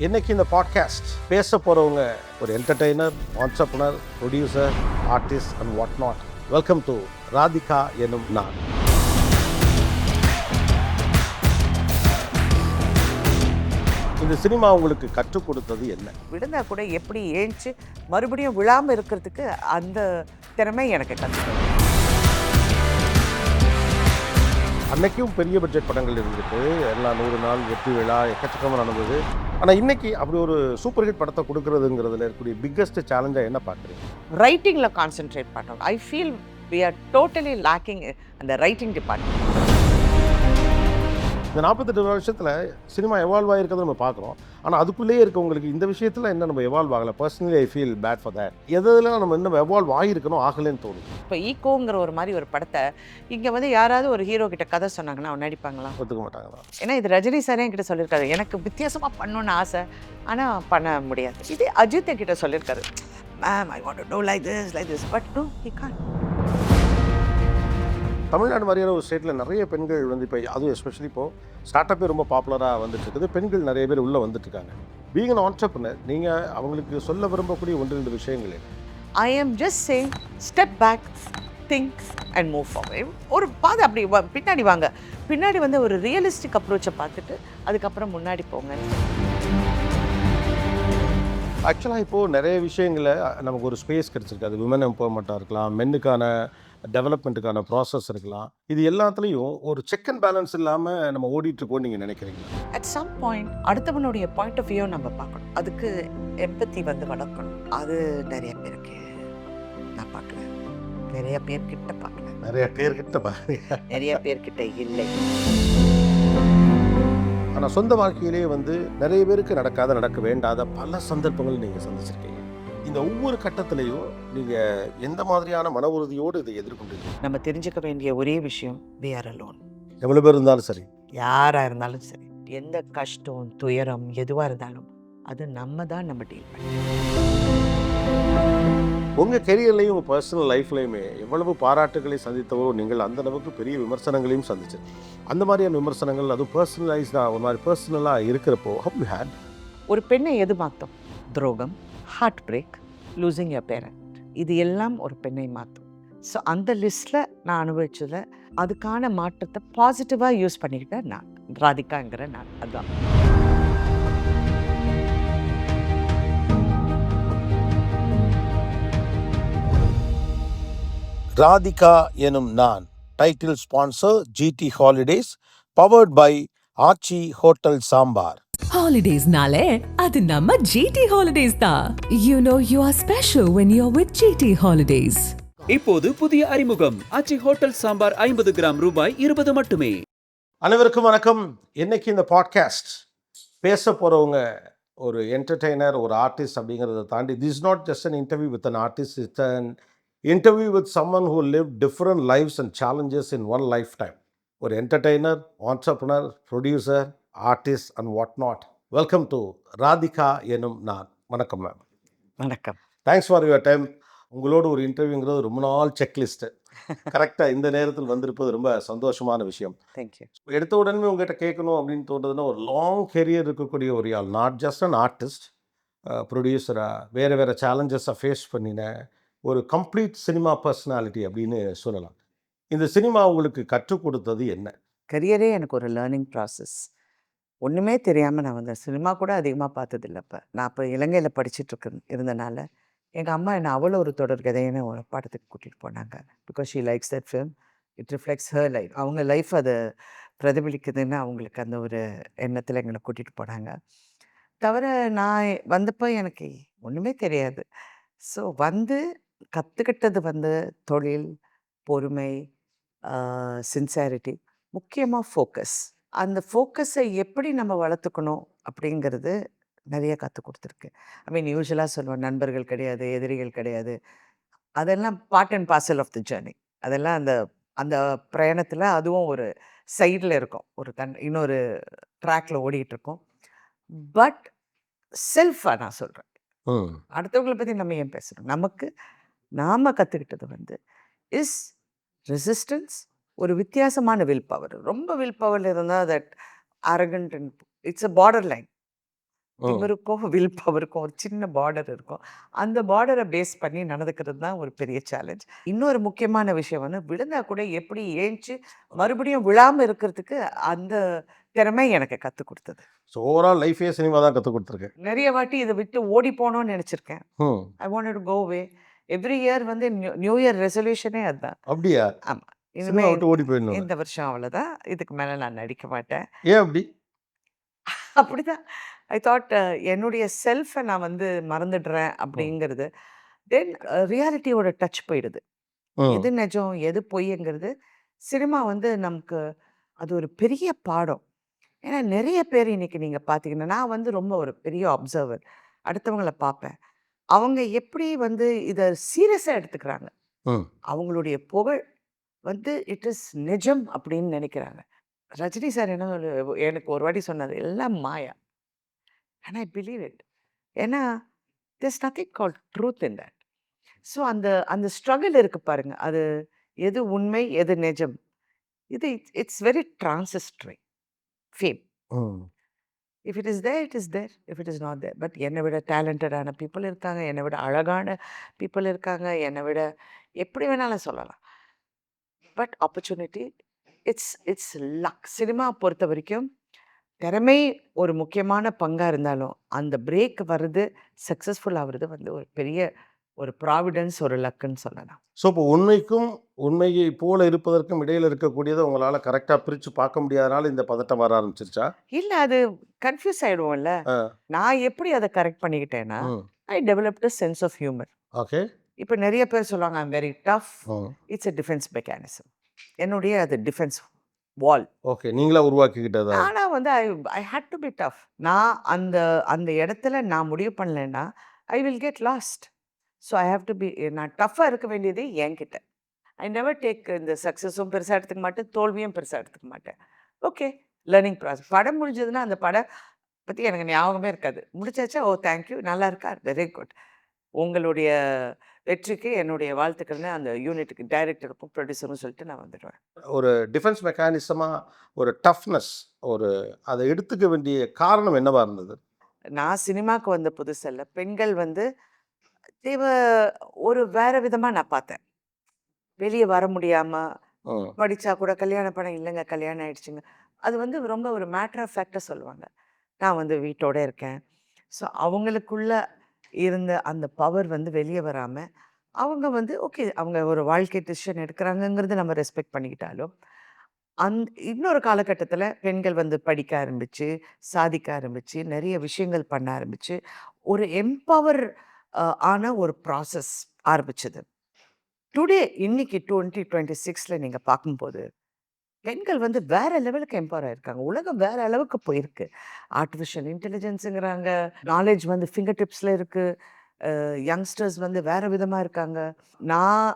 இன்னைக்கு இந்த பாட்காஸ்ட் பேச போகிறவங்க ஒரு entertainer, entrepreneur, producer, artist and what not. Welcome to Radhika எனும் நான். இந்த சினிமா உங்களுக்கு கற்றுக் கொடுத்தது என்ன? விழுந்தா கூட எப்படி ஏஞ்சி மறுபடியும் விழாமல் இருக்கிறதுக்கு அந்த திறமை எனக்கு கற்றுக்கணும். அன்னைக்கும் பெரிய பட்ஜெட் படங்கள் இருந்துட்டு எல்லாம் 100 நாள் வெற்றி விழா எக்கச்சக்கமாக நடந்தது. ஆனால் இன்னைக்கு அப்படி ஒரு சூப்பர் ஹிட் படத்தை கொடுக்கறதுங்கிறதுல இருக்கக்கூடிய பிக்கஸ்ட் சேலஞ்சாக என்ன பார்க்குறீங்க? ரைட்டிங்கில் கான்சென்ட்ரேட் பண்ணோம். I feel we are totally lacking அந்த ரைட்டிங் டிபார்ட்மெண்ட். இந்த 48 வருஷத்தில் சினிமா எவால்வ் ஆகிருக்கிறத நம்ம பார்க்குறோம். ஆனால் அதுக்குள்ளேயே இருக்கவங்களுக்கு இந்த விஷயத்தில் என்ன நம்ம எவால்வ் ஆகலை. Personally I feel bad for that. எதெல்லாம் நம்ம இன்னும் எவால்வ் ஆகிருக்கணும், ஆகலைன்னு தோணுது. இப்போ ஈகோங்கிற ஒரு மாதிரி ஒரு படத்தை இங்கே வந்து யாராவது ஒரு ஹீரோ கிட்ட கதை சொன்னாங்கன்னா அவன் நடிப்பாங்களா? ஒத்துக்க மாட்டாங்களா? ஏன்னா இது ரஜினி சாரே என்கிட்ட சொல்லியிருக்காரு, எனக்கு வித்தியாசமாக பண்ணணும்னு ஆசை, ஆனால் பண்ண முடியாது. இதே அஜித் என்கிட்ட சொல்லியிருக்காரு, ma'am I want to do like this but no he can't. Tamil Nadu மாதிரியான ஒரு ஸ்டேட்டில் நிறைய பெண்கள் வந்து இப்போ அதுவும் எஸ்பெஷலி இப்போது ஸ்டார்ட் அப்பே ரொம்ப பாப்புலராக வந்துட்டு இருக்குது. பெண்கள் நிறைய பேர் உள்ளே வந்துட்டுருக்காங்க. பீயிங் அன் ஆண்டர்ப்ரனர், நீங்கள் அவங்களுக்கு சொல்ல விரும்பக்கூடிய 1-2 விஷயங்கள் என்ன? I am just saying step back, think and move forward. ஒரு பாதை அப்படி பின்னாடி வாங்க, பின்னாடி வந்து ஒரு ரியலிஸ்டிக் அப்ரோச்சை பார்த்துட்டு அதுக்கப்புறம் முன்னாடி போங்க. ஆக்சுவலாக இப்போது நிறைய விஷயங்களை நமக்கு ஒரு ஸ்பேஸ் கிடச்சிருக்கு. அது விமன் எம்பவர்மெண்ட்டாக இருக்கலாம், மென்னுக்கான டெவலப்மெண்ட்டுக்கான ப்ராசஸ் இருக்கலாம். இது எல்லாத்துலேயும் ஒரு செக் அண்ட் பேலன்ஸ் இல்லாமல் நம்ம ஓடிட்டுருக்கோன்னு நீங்கள் நினைக்கிறீங்களா? அட் சம் பாயிண்ட் அடுத்தவனுடைய பாயிண்ட் ஆஃப் வியூ நம்ம பார்க்கணும். அதுக்கு எம்பத்தி வந்து வளர்க்கணும். அது நிறைய பேருக்கு நான் பார்க்கல, நிறைய பேர்கிட்ட பார்க்கல, நிறைய பேர்கிட்ட பாருங்க, நிறைய பேர்கிட்ட இல்லை. ஆனால் சொந்த வாழ்க்கையிலேயே வந்து நிறைய பேருக்கு நடக்க வேண்டாத பல சந்தர்ப்பங்கள் நீங்கள் சந்திச்சிருக்கீங்க. இந்த ஒவ்வொரு கட்டத்திலையும் நீங்கள் எந்த மாதிரியான மன உறுதியோடு இதை எதிர்கொண்டீங்க? நம்ம தெரிஞ்சுக்க வேண்டிய ஒரே விஷயம், we are alone. எவ்வளோ பேர் இருந்தாலும் சரி, யாராக இருந்தாலும் சரி, எந்த கஷ்டம் துயரம் எதுவாக இருந்தாலும் அது நம்ம தான் நம்ம டீல் பண்ணணும். உங்கள் கெரியர்லையும் உங்கள் பர்சனல் லைஃப்லையுமே எவ்வளவு பாராட்டுகளை சந்தித்தவோ நீங்கள் அந்த அளவுக்கு பெரிய விமர்சனங்களையும் சந்திச்சிருக்கீங்க. அந்த மாதிரியான விமர்சனங்கள் அதுவும் பர்சனலைஸ்டாக ஒரு மாதிரி பர்சனலாக இருக்கிறப்போ ஹவ் யூ ஹேட்? ஒரு பெண்ணை எது மாற்றும்? துரோகம், heart break, losing your parent, இது எல்லாம் ஒரு பெண்ணை மாற்றும். ஸோ அந்த லிஸ்ட்டில் நான் அனுபவிச்சதை அதுக்கான மாற்றத்தை பாசிட்டிவாக யூஸ் பண்ணிக்கிட்டேன் நான், ராதிகாங்கிற நான். அதுதான் ராதிகா எனும் நான். Title sponsor GT holidays, powered by Aachi hotel sambar. Holidays-nale, adu namma GT Holidays da. You know you are special when you're with GT Holidays. இப்போது புதிய அறிமுகம் ஆச்சி ஹோட்டல் சாம்பார் 50 கிராம் ரூபாய் 20 மட்டுமே. அனைவருக்கும் வணக்கம். இன்னைக்கு இந்த பாட்காஸ்ட் பேச போகிறவங்க ஒரு என்டர்டெய்னர், ஒரு ஆர்டிஸ்ட் அப்படிங்கிறத தாண்டி this not just an interview with an artist, it's an interview with someone who live different lifes and challenges in one life time. ஒரு entertainer, entrepreneur, producer, artist and what not. Welcome to Radhika எனும் நான். வணக்கம் ma'am. வணக்கம். Thanks for your time. உங்களோட ஒரு இன்டர்வியூங்கிறது ரொம்ப நாள் checklist கரெக்டாக இந்த நேரத்தில் வந்திருப்பது ரொம்ப சந்தோஷமான விஷயம். தேங்க்யூ. எடுத்த உடனே உங்கள்கிட்ட கேட்கணும் அப்படின்னு தோன்றதுன்னா, ஒரு லாங் கெரியர் இருக்கக்கூடிய ஒரு ஆள், நாட் ஜஸ்ட் அன் ஆர்டிஸ்ட், ப்ரொடியூசராக வேறு வேறு சேலஞ்சஸை ஃபேஸ் பண்ணின ஒரு கம்ப்ளீட் சினிமா பர்சனாலிட்டி அப்படின்னு சொல்லலாம். இந்த சினிமா உங்களுக்கு கற்றுக் கொடுத்தது என்ன? கரியரே எனக்கு ஒரு லேர்னிங் ப்ராசஸ். ஒன்றுமே தெரியாமல் நான் வந்து சினிமா கூட அதிகமாக பார்த்ததில்ல. நான் இப்போ இலங்கையில் படிச்சுட்டு இருந்தனால எங்கள் அம்மா என்னை அவ்வளோ ஒரு தொடர்கதைன்னு ஒரு படத்துக்கு கூட்டிகிட்டு போனாங்க. Because she likes that film, it reflects her life, அவங்க லைஃப் அதை பிரதிபலிக்குதுன்னு அவங்களுக்கு அந்த ஒரு எண்ணத்தில் எங்களை கூட்டிகிட்டு போனாங்க. தவிர நான் வந்தப்போ எனக்கு ஒன்றுமே தெரியாது. ஸோ வந்து கற்றுக்கிட்டது வந்து தொழில், பொறுமை, சின்சாரிட்டி, முக்கியமாக ஃபோக்கஸ். அந்த ஃபோக்கஸை எப்படி நம்ம வளர்த்துக்கணும் அப்படிங்கிறது நிறைய கற்றுக் கொடுத்துருக்கு. ஐ மீன் யூஸ்வலாக சொல்லுவேன், நண்பர்கள் கிடையாது, எதிரிகள் கிடையாது, அதெல்லாம் part and parcel of the journey. அதெல்லாம் அந்த அந்த பிரயாணத்தில் அதுவும் ஒரு சைடில் இருக்கும், ஒரு இன்னொரு ட்ராக்கில் ஓடிக்கிட்டு இருக்கோம். பட் செல்ஃபாக நான் சொல்கிறேன், அடுத்தவங்களை பற்றி நம்ம ஏன் பேசுகிறோம்? நமக்கு நாம் கற்றுக்கிட்டது வந்து இஸ் ரெசிஸ்டன்ஸ், ஒரு வித்தியாசமான வில் பவர். ரொம்ப வில் பவரில் இருந்தால் that arrogant and it's a border line. இவருக்கும் வில் பவருக்கும் ஒரு சின்ன பார்டர் இருக்கும். அந்த பார்டரை பேஸ் பண்ணி நடந்துக்கிறது தான் ஒரு பெரிய சேலஞ்ச். இன்னொரு முக்கியமான விஷயம் வந்து விழுந்தா கூட எப்படி ஏஞ்சி மறுபடியும் விழாம இருக்கிறதுக்கு அந்த திறமை எனக்கு கற்றுக் கொடுத்தது. ஸோ ஓவரால் லைஃபே சினிமா தான் கற்றுக் கொடுத்துருக்கு. நிறைய வாட்டி இதை விட்டு ஓடி போகணும்னு நினச்சிருக்கேன். ம். I wanted to go away. Every year வந்து நியூ இயர் ரெசல்யூஷனே அதுதான். அப்படியா? ஆமாம். சினிமா இனிமே விட்டு ஓடி போயிடணும். இந்த வருஷம் அவ்வளோதான். இதுக்கு மேலே நான் நடிக்க மாட்டேன். ஏன் அப்படி? அப்படிதான். ஐ தாட் என்னுடைய செல்ஃபை நான் வந்து மறந்துடுறேன் அப்படிங்கிறது. தென் ரியாலிட்டியோட டச் போயிடுது. ம். எது நிஜம் எது பொய்ங்கிறது சினிமா வந்து நமக்கு அது ஒரு பெரிய பாடம். ஏன்னா நிறைய பேர் இன்னைக்கு நீங்கள் பார்த்தீங்கன்னா நான் வந்து ரொம்ப ஒரு பெரிய அப்சர்வர். அடுத்தவங்கள பார்ப்பேன். அவங்க எப்படி வந்து இதை சீரியஸாக எடுத்துக்கிறாங்க. ம். அவங்களுடைய புகழ் வந்து இட் இஸ் நிஜம் அப்படின்னு நினைக்கிறாங்க. ரஜினி சார் என்ன எனக்கு ஒரு வாட்டி சொன்னது எல்லாம் மாயா. And I believe it. ஏன்னா this nothing call truth in that. So அந்த அந்த ஸ்ட்ரகிள் இருக்கு பாருங்க. அது எது உண்மை எது நிஜம். இது இட்ஸ் வெரி டிரான்சிஸ்டரி ஃபேம். ம். If it is there it is there. If it is not there. But என்னை விட டேலண்டடான பீப்புள் இருக்காங்க. என்னை விட அழகான பீப்புள் இருக்காங்க. என்னை விட எப்படி வேணாலும் சொல்லலாம். But opportunity it's it's luck. Cinema பொறுத்த வரைக்கும் திறமை ஒரு முக்கியமான பங்காக இருந்தாலும் அந்த பிரேக் வர்றது சக்ஸஸ்ஃபுல் ஆகுறது வந்து ஒரு பெரிய ஒரு ப்ராவிடன்ஸ் ஒரு லக்குன்னு சொல்லலாம். ஸோ இப்போ உண்மைக்கும் உண்மையை போல இருப்பதற்கும் இடையில இருக்கக்கூடியதை உங்களால் கரெக்டாக பிரித்து பார்க்க முடியாதனால இந்த பதட்டம் வர ஆரம்பிச்சிருச்சா? இல்லை அது கன்ஃபியூஸ் ஆகிடுவோம்ல. ஆ. நான் எப்படி அதை கரெக்ட் பண்ணிக்கிட்டேன்னா ம். I developed a sense of humour. Okay. இப்போ நிறைய பேர் சொல்லுவாங்க ஐம் வெரி டஃப். ம். It's a defence mechanism. என்னுடைய அது டிஃபென்ஸ் வால். ஓகே. நீங்களா உருவாக்கிக்கிட்டதா? ஆனால் வந்து I I hate to be tough. நான் அந்த அந்த இடத்துல நான் முடிவு பண்ணலைன்னா I will get lost. So I have to be நான் டஃப்பாக இருக்க வேண்டியது என்கிட்ட. ஐ நெவர் டேக் இந்த சக்ஸஸும் பெருசாக எடுத்துக்க மாட்டேன், தோல்வியும் பெருசாக எடுத்துக்க மாட்டேன். Okay learning process. படம் முடிஞ்சதுன்னா அந்த படம் பற்றி எனக்கு ஞாபகமே இருக்காது. முடிச்சாச்சா ஓ தேங்க்யூ நல்லா இருக்கா வெரி குட். உங்களுடைய வெற்றிக்கு என்னுடைய வாழ்த்துக்கள்னு அந்த யூனிட்டுக்கு டைரக்டருக்கும் ப்ரொடியூசரும் சொல்லிட்டு நான் வந்துடுவேன். ஒரு டிஃபென்ஸ் மெக்கானிசமாக ஒரு டஃப்னஸ் ஒரு அதை எடுத்துக்க வேண்டிய காரணம் என்னவா இருந்தது? நான் சினிமாவுக்கு வந்த புதுசில் பெண்கள் வந்து தேவ ஒரு வேற விதமாக நான் பார்த்தேன். வெளியே வர முடியாமல் ம். படித்தா கூட கல்யாணம் பண்ண இல்லைங்க கல்யாணம் ஆயிடுச்சுங்க. அது வந்து ரொம்ப ஒரு மேட்டர் ஆஃப் ஃபேக்டாக சொல்லுவாங்க. நான் வந்து வீட்டோட இருக்கேன். ஸோ அவங்களுக்குள்ள இருந்த அந்த பவர் வந்து வெளியே வராமல் அவங்க வந்து ஓகே அவங்க ஒரு வாழ்க்கை டிசிஷன் எடுக்கிறாங்கங்கிறது நம்ம ரெஸ்பெக்ட் பண்ணிக்கிட்டாலும் இன்னொரு காலகட்டத்தில் பெண்கள் வந்து படிக்க ஆரம்பித்து சாதிக்க ஆரம்பித்து நிறைய விஷயங்கள் பண்ண ஆரம்பித்து ஒரு எம்பவர் ஆன ஒரு ப்ராசஸ் ஆரம்பிச்சது. டுடே இன்னைக்கு 2026 நீங்கள் பார்க்கும்போது பெண்கள் வந்து வேற லெவலுக்கு எம்பவர் ஆயிருக்காங்க. உலகம் வேற அளவுக்கு போயிருக்கு. ஆர்டிஃபிஷியல் இன்டெலிஜென்ஸுங்கிறாங்க. நாலேஜ் வந்து ஃபிங்கர் டிப்ஸில் இருக்குது. யங்ஸ்டர்ஸ் வந்து வேற விதமாக இருக்காங்க. நான்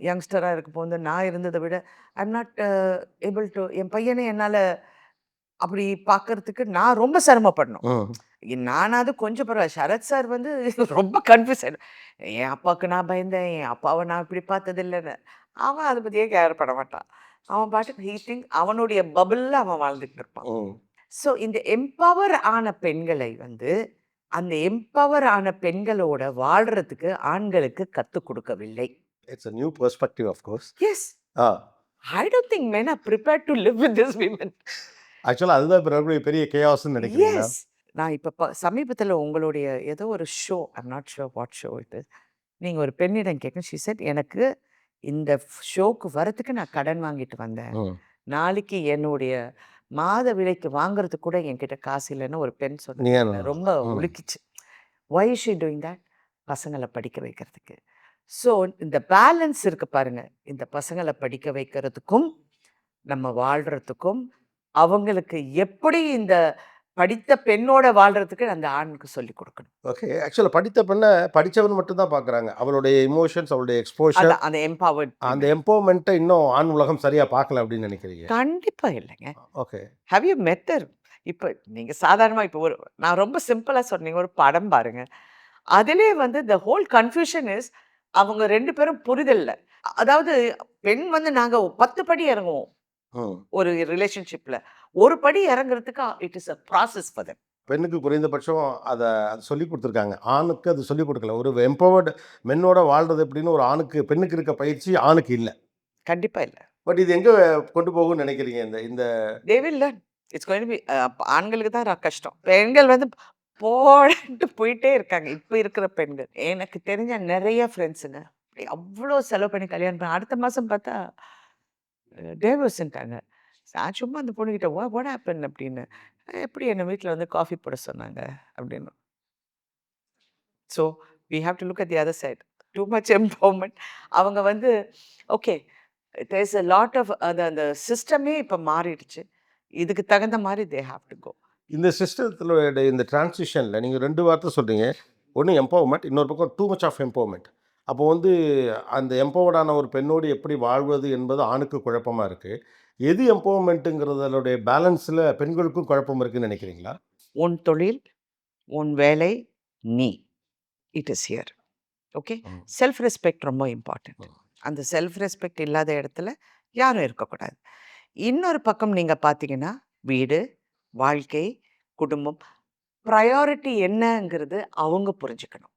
யங்ஸ்டராக இருக்கும்போது நான் இருந்ததை விட ஐம் நாட் ஏபிள் டு என் பையனை என்னால் அப்படி பார்க்கறதுக்கு நான் ரொம்ப சிரமப்படணும். ம். நானாவது கொஞ்சம் பரவாயில்ல. சரத் சார் வந்து ரொம்ப கன்ஃபியூஸ் ஆகிடும். என் அப்பாவுக்கு நான் பயந்தேன், என் அப்பாவை நான் இப்படி பார்த்ததில்லைன்னு. அவன் அதை பற்றியே கேர் பண்ண மாட்டான். அவன் பாட்டுக்கு ஹீட்டிங் அவனுடைய பபிளில் அவன் வாழ்ந்துட்டு இருப்பான். ம். ஸோ இந்த எம்பவர் ஆன பெண்களை வந்து அந்த எம்பவர் ஆன பெண்களோட வாழ்றதுக்கு ஆண்களுக்கு கற்றுக் கொடுக்கவில்லை. It's a new perspective of course. Yes ah. I don't think men are prepared to live with this women. ஆக்சுவலாக அதுதான் இப்போ இருக்கக்கூடிய பெரிய கேயாஸ்ன்னு நினைக்கிறீங்களா? எஸ். நான் இப்போ சமீபத்தில் உங்களுடைய ஏதோ ஒரு show I'm not sure what show இது நீங்கள் ஒரு பெண்ணிடம் கேட்கணும். ஷி செட் எனக்கு இந்த ஷோக்கு வரத்துக்கு நான் கடன் வாங்கிட்டு வந்தேன். ம். நாளைக்கு என்னுடைய மாத விலைக்கு வாங்குறதுக்கு கூட என்கிட்ட காசு இல்லைன்னு ஒரு பெண் சொன்னாங்க. நீங்க ரொம்ப உலுக்கிச்சு. Why is she doing that? பசங்களை படிக்க வைக்கிறதுக்கு. ஸோ இந்த பேலன்ஸ் இருக்கு பாருங்க. இந்த பசங்களை படிக்க வைக்கிறதுக்கும் நம்ம வாழ்கிறதுக்கும் அவங்களுக்கு எப்படி இந்த படித்த பெண்ணோட வாழ்கிறதுக்கு அந்த ஆணுக்கு சொல்லி கொடுக்கணும். ஓகே. ஆக்சுவலாக படித்த பெண்ணை படித்தவன் மட்டும்தான் பார்க்குறாங்க. அவளுடைய இமோஷன்ஸ் அவளுடைய எக்ஸ்போஷர் அந்த எம்பவர்ட் அந்த எம்பவர்மெண்ட்டை இன்னும் ஆண் உலகம் சரியாக பார்க்கல அப்படின்னு நினைக்கிறீங்க? கண்டிப்பாக இல்லைங்க. ஓகே. How you matter? இப்போ நீங்கள் சாதாரணமாக இப்போ ஒரு நான் ரொம்ப சிம்பிளாக சொன்னீங்க ஒரு படம் பாருங்க. அதிலே வந்து த ஹோல் கன்ஃபியூஷன் இஸ் அவங்க 2 பேரும் புரிதல்ல. அதாவது பெண் வந்து நாங்கள் 10 படி இறங்குவோம் ம். ஒரு ரிலேஷன்ஷிப்பில். ஒரு படி இறங்குறதுக்கு it is a process for them. பெண்ணுக்கு குறைந்தபட்சம் அதை அது சொல்லிக் கொடுத்துருக்காங்க. ஆணுக்கு அது சொல்லிக் கொடுக்கல. ஒரு எம்பவர்டு மென்னோட வாழ்றது எப்படின்னு ஒரு ஆணுக்கு பெண்ணுக்கு இருக்க பயிற்சி ஆணுக்கு இல்ல. கண்டிப்பா இல்ல. பட் இது எங்க கொண்டு போகும்னு நினைக்கிறீங்க? இந்த இந்த they will learn. It's going to be ஆண்களுக்கு தான் கஷ்டம். பெண்கள் வந்து போடான்ட்டு போயிட்டே இருக்காங்க. இப்ப இருக்கிற பெண்கள். எனக்கு தெரிஞ்ச நெறைய ஃப்ரெண்ட்ஸுங்க. அவ்ளோ செலவு பண்ணி கல்யாணம் அடுத்த மாசம் பார்த்தா டைவர்ஸ்ன்ட்டாங்க. நான் சும்மா அந்த பொண்ணுகிட்ட வாட் ஹேப்பன் அப்படின்னு. எப்படி என்ன வீட்ல வந்து காஃபி போட சொன்னாங்க அப்படின்னு. So we have to look at the other side. Too much empowerment. அவங்க வந்து okay there is a lot of அந்த சிஸ்டமே இப்போ மாறிடுச்சு. இதுக்கு தகுந்த மாதிரி தே ஹேவ் டு கோ. இந்த சிஸ்டத்துல இந்த டிரான்சிஷன்ல நீங்க 2 வார்த்தை சொல்றீங்க. ஒண்ணு எம்பவர்மென்ட், இன்னொரு பக்கம் டூ மச் ஆஃப் எம்பவர்மென்ட். அப்போ வந்து அந்த எம்பவர்டான ஒரு பெண்ணோடு எப்படி வாழ்வது என்பது ஆணுக்கு குழப்பமா இருக்கு. எது எம்பவர்மென்ட்ங்கிறதனுடைய பேலன்ஸ்ல பெண்களுக்கும் குழப்பம் இருக்குன்னு நினைக்கிறீங்களா? உன் தொழில், உன் வேலை, நீ. It is here. ஓகே. ம். செல்ஃப் ரெஸ்பெக்ட் ரொம்ப இம்பார்ட்டன்ட். ம். அந்த செல்ஃப் ரெஸ்பெக்ட் இல்லாத இடத்துல யாரும் இருக்கக்கூடாது. இன்னொரு பக்கம் நீங்க பார்த்தீங்கன்னா, வீடு, வாழ்க்கை, குடும்பம், ப்ரையாரிட்டி என்னங்கிறது அவங்க புரிஞ்சுக்கணும்.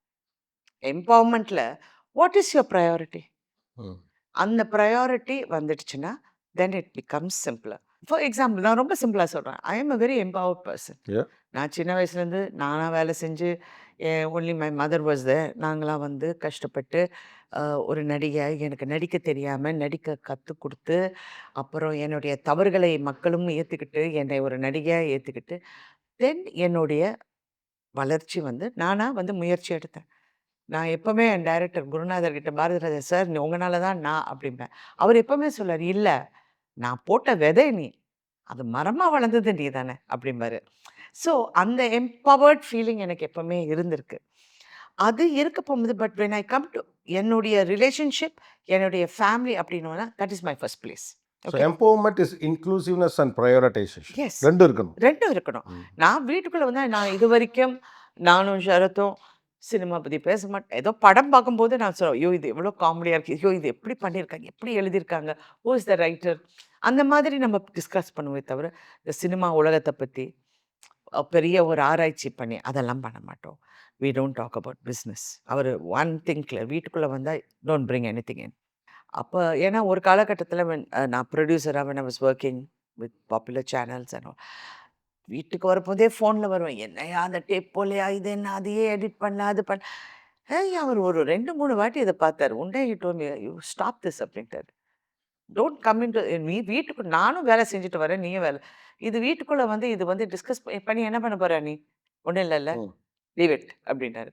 எம்பவர்மெண்ட்ல வாட் இஸ் யுவர் ப்ரையாரிட்டி? ம். அந்த ப்ரையாரிட்டி வந்துடுச்சுன்னா, then it becomes simpler. For example நான் ரொம்ப சிம்பிளா சொல்றேன். I am a very empowered person. Yeah. நான் சின்ன வயசுலேருந்து நானா வேலை செஞ்சு only my mother was there. நாங்களாம் வந்து கஷ்டப்பட்டு ஒரு நடிகை எனக்கு நடிக்க தெரியாமல் நடிக்க கற்றுக் கொடுத்து அப்புறம் என்னுடைய தவறுகளை மக்களும் ஏற்றுக்கிட்டு என்னை ஒரு நடிகையாக ஏற்றுக்கிட்டு தென் என்னுடைய வளர்ச்சி வந்து நானாக வந்து முயற்சி எடுத்தேன். நான் எப்போவுமே என் டைரக்டர் குருநாதர் கிட்ட பாரதிராஜா சார் உங்களால தான் நான் அப்படிம்பேன். அவர் எப்போவுமே சொல்லார் இல்லை நான் போட்ட விதை நீ அது மரமாக வளர்ந்தது நீ தானே அப்படிம்பாரு. ஸோ அந்த எம்பவர்ட் ஃபீலிங் எனக்கு எப்போவுமே இருந்திருக்கு. அது இருக்க போகும்போது but when I come to என்னுடைய ரிலேஷன்ஷிப் என்னுடைய ஃபேமிலி அப்படின்னா that is my first place. So empowerment is inclusiveness and prioritisation. Yes 2 இருக்கணும். ரெண்டும் இருக்கணும். ம். நான் வீட்டுக்குள்ளே வந்து நான் இது வரைக்கும் நானும் ஷரத்தும் சினிமா பற்றி பேச மாட்டேன். ஏதோ படம் பார்க்கும்போது நான் சொல்லுவேன் ஐயோ இது எவ்வளோ காமெடியாக இருக்குது, ஐயோ இது எப்படி பண்ணியிருக்காங்க, எப்படி எழுதியிருக்காங்க, ஹூ இஸ் த ரைட்டர், அந்த மாதிரி நம்ம டிஸ்கஸ் பண்ணுவே தவிர இந்த சினிமா உலகத்தை பற்றி பெரிய ஒரு ஆராய்ச்சி பண்ணி அதெல்லாம் பண்ண மாட்டோம். We don't talk about business. அவர் ஒன் திங் கிளியர் வீட்டுக்குள்ளே வந்தால் டோன்ட் பிரிங் எனிதிங் இன். அப்போ ஏன்னா ஒரு காலகட்டத்தில் நான் ப்ரொடியூசராக when I was working with popular channels and all, வீட்டுக்கு வரும்போதே ஃபோனில் வருவேன். என்னையா அந்த டேப் போலையா, இது என்ன அதையே எடிட் பண்ணல அது பண்ண. அவர் ஒரு 2-3 வாட்டி இதை பார்த்தாரு. One day you told me you stop this அப்படின்ட்டாரு. டோன்ட் கம் இன்டு நீ வீட்டுக்கு நானும் வேலை செஞ்சுட்டு வரேன், நீயும் வேலை. இது வீட்டுக்குள்ளே வந்து இது வந்து டிஸ்கஸ் பண்ணி என்ன பண்ண போற நீ? ஒன்றும் இல்லைல்ல, ம். லீவ் இட் அப்படின்னாரு.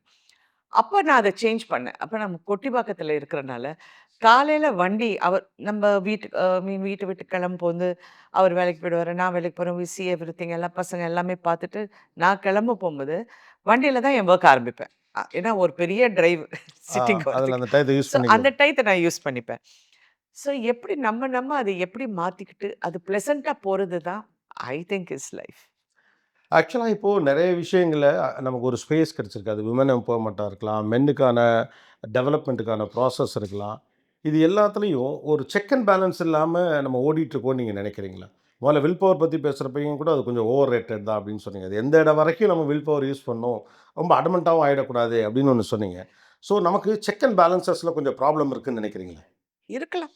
அப்போ நான் அதை சேஞ்ச் பண்ணேன். அப்போ நம்ம கொட்டிப்பாக்கத்தில் இருக்கிறனால காலையில் வண்டி அவர் நம்ம வீட்டுக்கு வீட்டை விட்டு கிளம்பும்போது அவர் வேலைக்கு போயிடுவார், நான் வேலைக்கு போகிறேன், வி சி எவ்ரிதிங் எல்லாம் பசங்க எல்லாமே பார்த்துட்டு நான் கிளம்ப போகும்போது வண்டியில் தான் என் ஒர்க் ஆரம்பிப்பேன். ஏன்னா ஒரு பெரிய டிரைவ் சிட்டிங் அதில் அந்த டயத்தை யூஸ் ஸோ அந்த பண்ணிக்கலாம். டயத்தை நான் யூஸ் பண்ணிப்பேன். ஸோ எப்படி நம்ம அதை எப்படி மாற்றிக்கிட்டு அது ப்ளசண்ட்டாக போகிறது தான் ஐ திங்க் இஸ் லைஃப். ஆக்சுவலாக இப்போது நிறைய விஷயங்கள நமக்கு ஒரு ஸ்பேஸ் கிடச்சிருக்கு. அது விமன் எம்பவர்மெண்ட்டாக இருக்கலாம், மென்னுக்கான டெவலப்மெண்ட்டுக்கான ப்ராசஸ் இருக்கலாம். இது எல்லாத்துலேயும் ஒரு செக் அண்ட் பேலன்ஸ் இல்லாமல் நம்ம ஓடிட்டுருக்கோம்னு நீங்கள் நினைக்கிறீங்களா? முதல்ல வில் பவர் பற்றி பேசுகிறப்பையும் கூட அது கொஞ்சம் ஓவர் ரேட்டட் தான் அப்படின்னு சொன்னீங்க. அது எந்த இடம் வரைக்கும் நம்ம வில் பவர் யூஸ் பண்ணணும், ரொம்ப அடமெண்ட்டாகவும் ஆகிடக்கூடாது அப்படின்னு ஒன்று சொன்னீங்க. ஸோ நமக்கு செக் அண்ட் பேலன்சஸில் கொஞ்சம் ப்ராப்ளம் இருக்குதுன்னு நினைக்கிறீங்களா? இருக்கலாம்,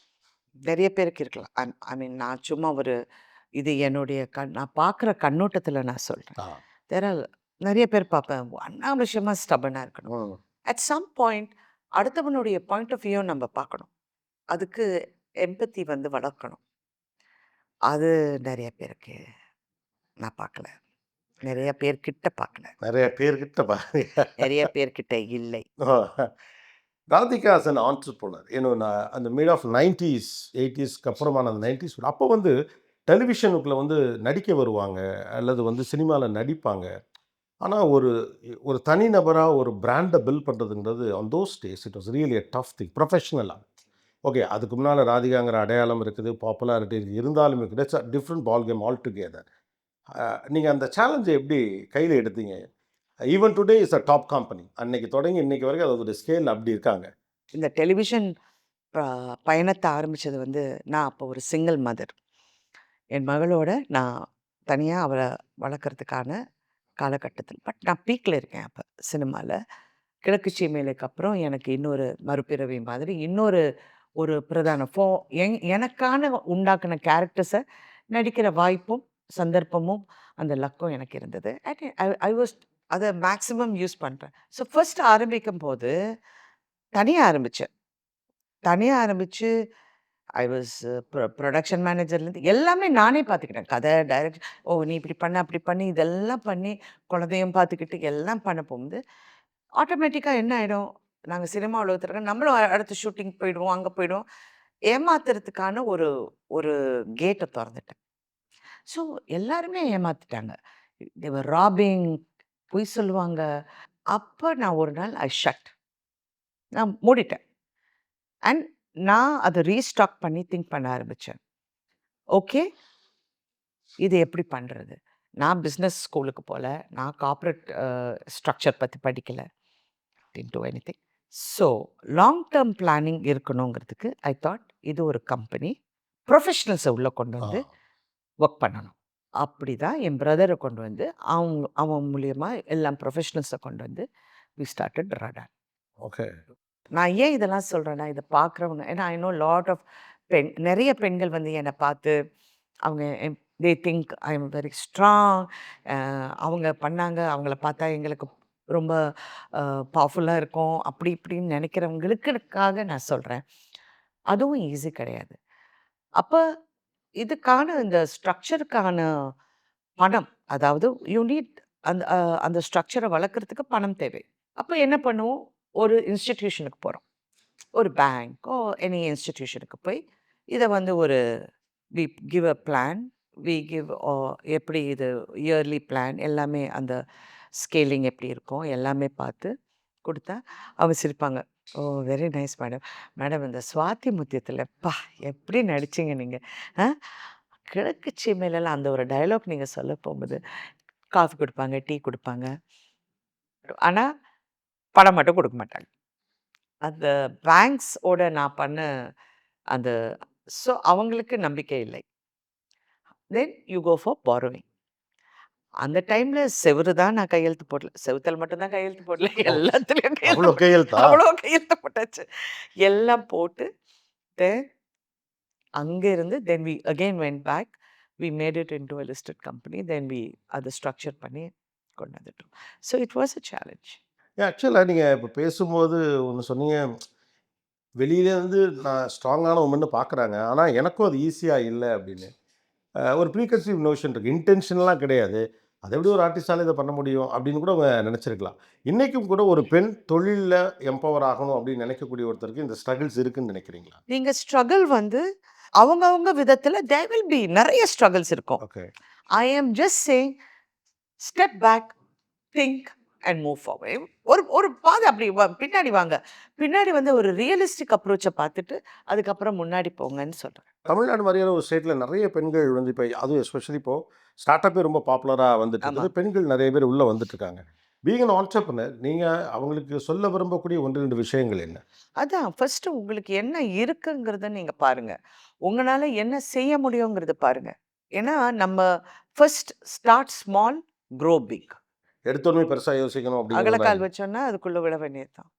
நிறைய பேருக்கு இருக்கலாம். ஐ மீன் நான் சும்மா ஒரு இது என்னுடைய நான் பார்க்குற கண்ணோட்டத்தில் நான் சொல்கிறேன். ஆ. நிறைய பேர் பார்ப்பேன் அனாவசியமாக ஸ்டபனாக இருக்கணும். ம். அட் சம் பாயிண்ட் அடுத்தவனுடைய பாயிண்ட் ஆஃப் வியூ நம்ம பார்க்கணும். அதுக்கு எம்பத்தி வந்து வளர்க்கணும். அது நிறைய பேருக்கு நான் பார்க்கல. நிறைய பேர்கிட்ட பார்க்கல. நிறைய பேர்கிட்ட பாருங்க. நிறைய பேர்கிட்ட இல்லை. ராதிகா as an entrepreneur, நான் அந்த மிட் ஆஃப் 90s 80ஸ்க்கு அப்புறமான அந்த 90s அப்போ வந்து டெலிவிஷனுக்குள்ளே வந்து நடிக்க வருவாங்க, அல்லது வந்து சினிமாவில் நடிப்பாங்க. ஆனால் ஒரு ஒரு தனிநபராக ஒரு பிராண்டை பில்ட் பண்ணுறதுங்கிறது on those days it was really a tough thing ப்ரொஃபஷ்னலாக. ஓகே, அதுக்கு முன்னால் ராதிகாங்கிற அடையாளம் இருக்குது, பாப்புலாரிட்டி இருக்குது, இருந்தாலுமே கூட it's a different ball game all together. நீங்கள் அந்த சேலஞ்சை எப்படி கையில் எடுத்தீங்க? Even today is a top company. அன்னைக்கு தொடங்கி இன்னைக்கு வரைக்கும் அதோட ஸ்கேல் அப்படி இருக்காங்க. இந்த டெலிவிஷன் பயணத்தை ஆரம்பித்தது வந்து நான் அப்போ ஒரு சிங்கிள் மதர். என் மகளோட நான் தனியாக அவளை வளர்க்குறதுக்கான காலகட்டத்தில். பட் நான் பீக்ல இருக்கேன் அப்ப சினிமால. கிழக்கு சீமையிலுக்கு அப்புறம் எனக்கு இன்னொரு மறுபிறவி மாதிரி இன்னொரு ஒரு பிரதான எனக்கான உண்டாக்குன கேரக்டர்ஸை நடிக்கிற வாய்ப்பும் சந்தர்ப்பமும் அந்த லக்கும் எனக்கு இருந்தது. அண்ட் ஐ வாஸ் அதை மேக்ஸிமம் யூஸ் பண்ணுறேன். ஸோ ஃபர்ஸ்ட் ஆரம்பிக்கும் போது தனியாக ஆரம்பித்தேன். தனியாக ஆரம்பித்து ஐ வாஸ் ப்ரொடக்ஷன் மேனேஜர்லேருந்து எல்லாமே நானே பார்த்துக்கிட்டேன். கதை, டைரக்ஷன், நீ இப்படி பண்ண அப்படி பண்ணி இதெல்லாம் பண்ணி குழந்தையும் பார்த்துக்கிட்டு எல்லாம் பண்ண போகும்போது ஆட்டோமேட்டிக்காக என்ன ஆகிடும், நாங்கள் சினிமா உலகத்தில் இருக்க நம்மளும் அடுத்த ஷூட்டிங் போயிடுவோம், அங்கே போயிடுவோம். ஏமாத்துறதுக்கான ஒரு ஒரு கேட்டை திறந்துட்டேன். ஸோ எல்லாருமே ஏமாத்திட்டாங்க. தேவர் ராபிங், பொய் சொல்லுவாங்க. அப்போ நான் ஒரு நாள் நான் மூடிட்டேன். அண்ட் நான் அதை ரீஸ்டாக் பண்ணி திங்க் பண்ண ஆரம்பித்தேன். ஓகே, இது எப்படி பண்ணுறது? நான் பிஸ்னஸ் ஸ்கூலுக்கு போகல, நான் கார்ப்பரேட் ஸ்ட்ரக்சர் பற்றி படிக்கலை. didn't do anything. So long term planning இருக்கணுங்கிறதுக்கு ஐ தாட் இது ஒரு கம்பெனி, ப்ரொஃபஷனல்ஸை உள்ளே கொண்டு வந்து ஒர்க் பண்ணணும். அப்படி தான் என் பிரதரை கொண்டு வந்து அவன் மூலியமாக எல்லாம் ப்ரொஃபஷனல்ஸை கொண்டு வந்து வி ஸ்டார்டட் ரடான். ஓகே. நான் ஏன் இதெல்லாம் சொல்கிறேன்னா, இதை பார்க்குறவங்க, ஏன்னா ஐ நோ லாட் ஆஃப் நிறைய பெண்கள் வந்து என்னை பார்த்து அவங்க they think I am very strong, அவங்க பண்ணாங்க, அவங்கள பார்த்தா எங்களுக்கு ரொம்ப பவர்ஃபுல்லாக இருக்கும், அப்படி இப்படின்னு நினைக்கிறவங்களுக்காக நான் சொல்கிறேன். அதுவும் ஈஸி கிடையாது. அப்போ இதுக்கான இந்த ஸ்ட்ரக்சருக்கான பணம், அதாவது யூ நீட் அந்த அந்த ஸ்ட்ரக்சரை வளர்க்குறதுக்கு பணம் தேவை. அப்போ என்ன பண்ணுவோம், ஒரு இன்ஸ்டிடியூஷனுக்கு போகிறோம், ஒரு பேங்க்கோ எனி இன்ஸ்டிடியூஷனுக்கு போய் இதை வந்து ஒரு we give a plan, we give எப்படி இது இயர்லி பிளான் எல்லாமே, அந்த ஸ்கேலிங் எப்படி இருக்கும் எல்லாமே பார்த்து கொடுத்தா அவங்க சிரிப்பாங்க. ஓ வெரி நைஸ் மேடம். மேடம் இந்த சுவாதி முத்தியத்தில் எப்படி நடிச்சிங்க நீங்கள், கிழக்கு சீமையிலலாம் அந்த ஒரு டயலாக் நீங்கள் சொல்ல போகும்போது காஃபி கொடுப்பாங்க, டீ கொடுப்பாங்க, ஆனால் பணம் மட்டும் கொடுக்க மாட்டாங்க. அந்த பேங்க்ஸோட நான் பண்ண அந்த ஸோ அவங்களுக்கு நம்பிக்கை இல்லை. Then you go for borrowing. அந்த டைம்ல செவுரு தான் நான் கையெழுத்து போடல, செவுத்தல் மட்டும்தான் கையெழுத்து போடல, எல்லாத்துலேயும் அவ்வளோ கையெழுத்தா? அவ்வளோ கையெழுத்து போட்டாச்சு. எல்லாம் போட்டு தென் அங்கேருந்து then we again went back, we made it into a listed company, then we அதை ஸ்ட்ரக்சர் பண்ணி கொண்டு வந்துட்டோம். So it was a challenge. ஆக்சுவலாக நீங்கள் இப்போ பேசும்போது ஒன்று சொன்னீங்க, வெளியிலேருந்து நான் ஸ்ட்ராங்கான உமன்னு பார்க்குறாங்க, ஆனால் எனக்கும் அது ஈஸியாக இல்லை அப்படின்னு. ஒரு ப்ரீகன்சீவ் நோஷன் இருக்குது, இன்டென்ஷன்லாம் கிடையாது, அதை எப்படி ஒரு ஆர்டிஸ்டால் இதை பண்ண முடியும் அப்படின்னு கூட அவங்க நினச்சிருக்கலாம். இன்றைக்கும் கூட ஒரு பெண் தொழிலில் எம்பவர் ஆகணும் அப்படின்னு நினைக்கக்கூடிய ஒருத்தருக்கு இந்த ஸ்ட்ரகிள்ஸ் இருக்குன்னு நினைக்கிறீங்களா? நீங்கள் ஸ்ட்ரகிள் வந்து அவங்கவுங்க விதத்தில் தேர் வில் பி நிறைய ஸ்ட்ரகிள்ஸ் இருக்கும். Okay. I am just saying step back, think and move forward. ஒரு ஒரு பாதை அப்படி பின்னாடி வாங்க, பின்னாடி வந்து ஒரு ரியலிஸ்டிக் அப்ரோச்சை பார்த்துட்டு அதுக்கப்புறம் முன்னாடி போங்கன்னு சொல்கிறேன். தமிழ்நாடு மாதிரியான ஒரு ஸ்டேட்டில் நிறைய பெண்கள் வந்து இப்போ அதுவும் எஸ்பெஷலி இப்போது ஸ்டார்ட் அப்பே ரொம்ப பாப்புலராக வந்துட்டு இருக்குது, பெண்கள் நிறைய பேர் உள்ளே வந்துட்டுருக்காங்க. பீங் அன் ஆன்டர்ப்ரனர், நீங்கள் அவங்களுக்கு சொல்ல விரும்பக்கூடிய 1-2 விஷயங்கள் என்ன? அதான் ஃபர்ஸ்ட்டு உங்களுக்கு என்ன இருக்குங்கிறத நீங்கள் பாருங்கள், உங்களால் என்ன செய்ய முடியுங்கிறத பாருங்கள். ஏன்னா நம்ம first start small, grow big. எடுத்தோடனே பெருசாக யோசிக்கணும் அப்படிங்கிறது. அகலக்கால் வச்சோன்னா அதுக்குள்ளே விட வேண்டியது தான்.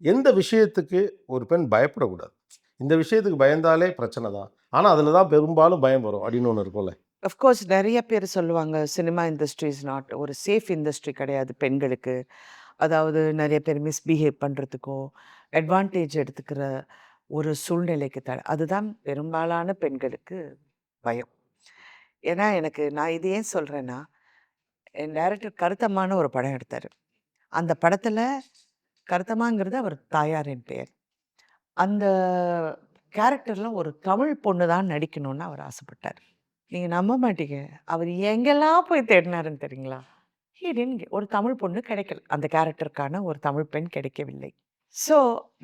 எந்த விஷயத்துக்கு ஒரு பெண் பயப்படக்கூடாது? இந்த விஷயத்துக்கு பயந்தாலே பிரச்சனை தான், ஆனால் அதில் தான் பெரும்பாலும் பயம் வரும் அப்படின்னு ஒன்று இருக்கும்ல. அஃப்கோர்ஸ் நிறைய பேர் சொல்லுவாங்க சினிமா இண்டஸ்ட்ரி இஸ் நாட் ஒரு சேஃப் இண்டஸ்ட்ரி கிடையாது பெண்களுக்கு. அதாவது நிறைய பேர் மிஸ்பிஹேவ் பண்ணுறதுக்கோ அட்வான்டேஜ் எடுத்துக்கிற ஒரு சூழ்நிலைக்கு அதுதான் பெரும்பாலான பெண்களுக்கு பயம். ஏன்னா நான் இது ஏன் சொல்கிறேன்னா, என் டைரக்டர் கருத்தம்மான்னு ஒரு படம் எடுத்தார். அந்த படத்தில் கருத்தம்மாங்கிறது அவர் தாயாரின் பெயர். அந்த கேரக்டரில் ஒரு தமிழ் பொண்ணு தான் நடிக்கணும்னு அவர் ஆசைப்பட்டார். நீங்கள் நம்ப மாட்டீங்க, அவர் எங்கெல்லாம் போய் தேடினாருன்னு தெரியுங்களா? ஒரு தமிழ் பொண்ணு கிடைக்கல, அந்த கேரக்டருக்கான ஒரு தமிழ் பெண் கிடைக்கவில்லை. ஸோ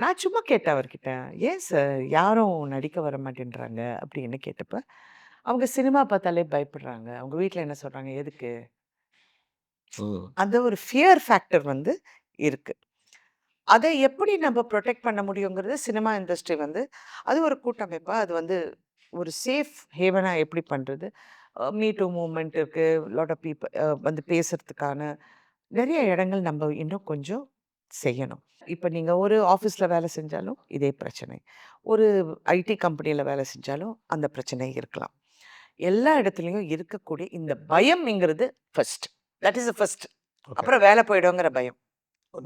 நான் சும்மா கேட்டேன் அவர்கிட்ட, ஏன் சார் யாரும் நடிக்க வர மாட்டேன்றாங்க அப்படின்னு கேட்டப்ப, அவங்க சினிமா பார்த்தாலே பயப்படுறாங்க, அவங்க வீட்டில் என்ன சொல்கிறாங்க, எதுக்கு, அந்த ஒரு ஃபியர் ஃபேக்டர் வந்து இருக்குது. அதை எப்படி நம்ம ப்ரொடெக்ட் பண்ண முடியுங்கிறது சினிமா இண்டஸ்ட்ரி வந்து அது ஒரு கூட்டமைப்பாக அது வந்து ஒரு சேஃப் ஹேவனாக எப்படி பண்ணுறது, மீ டூ மூவ்மெண்ட் இருக்குது, லாட் ஆஃப் பீப்புள் வந்து பேசுகிறதுக்கான நிறைய இடங்கள் நம்ம இன்னும் கொஞ்சம் செய்யணும். இப்போ நீங்கள் ஒரு ஆஃபீஸில் வேலை செஞ்சாலும் இதே பிரச்சனை, ஒரு ஐடி கம்பெனியில் வேலை செஞ்சாலும் அந்த பிரச்சனை இருக்கலாம். எல்லா இடத்துலையும் இருக்கக்கூடிய இந்த பயம்ங்கிறது ஃபர்ஸ்ட், தட் இஸ் ஃபர்ஸ்ட். அப்புறம் வேலை போயிடுங்கிற பயம்.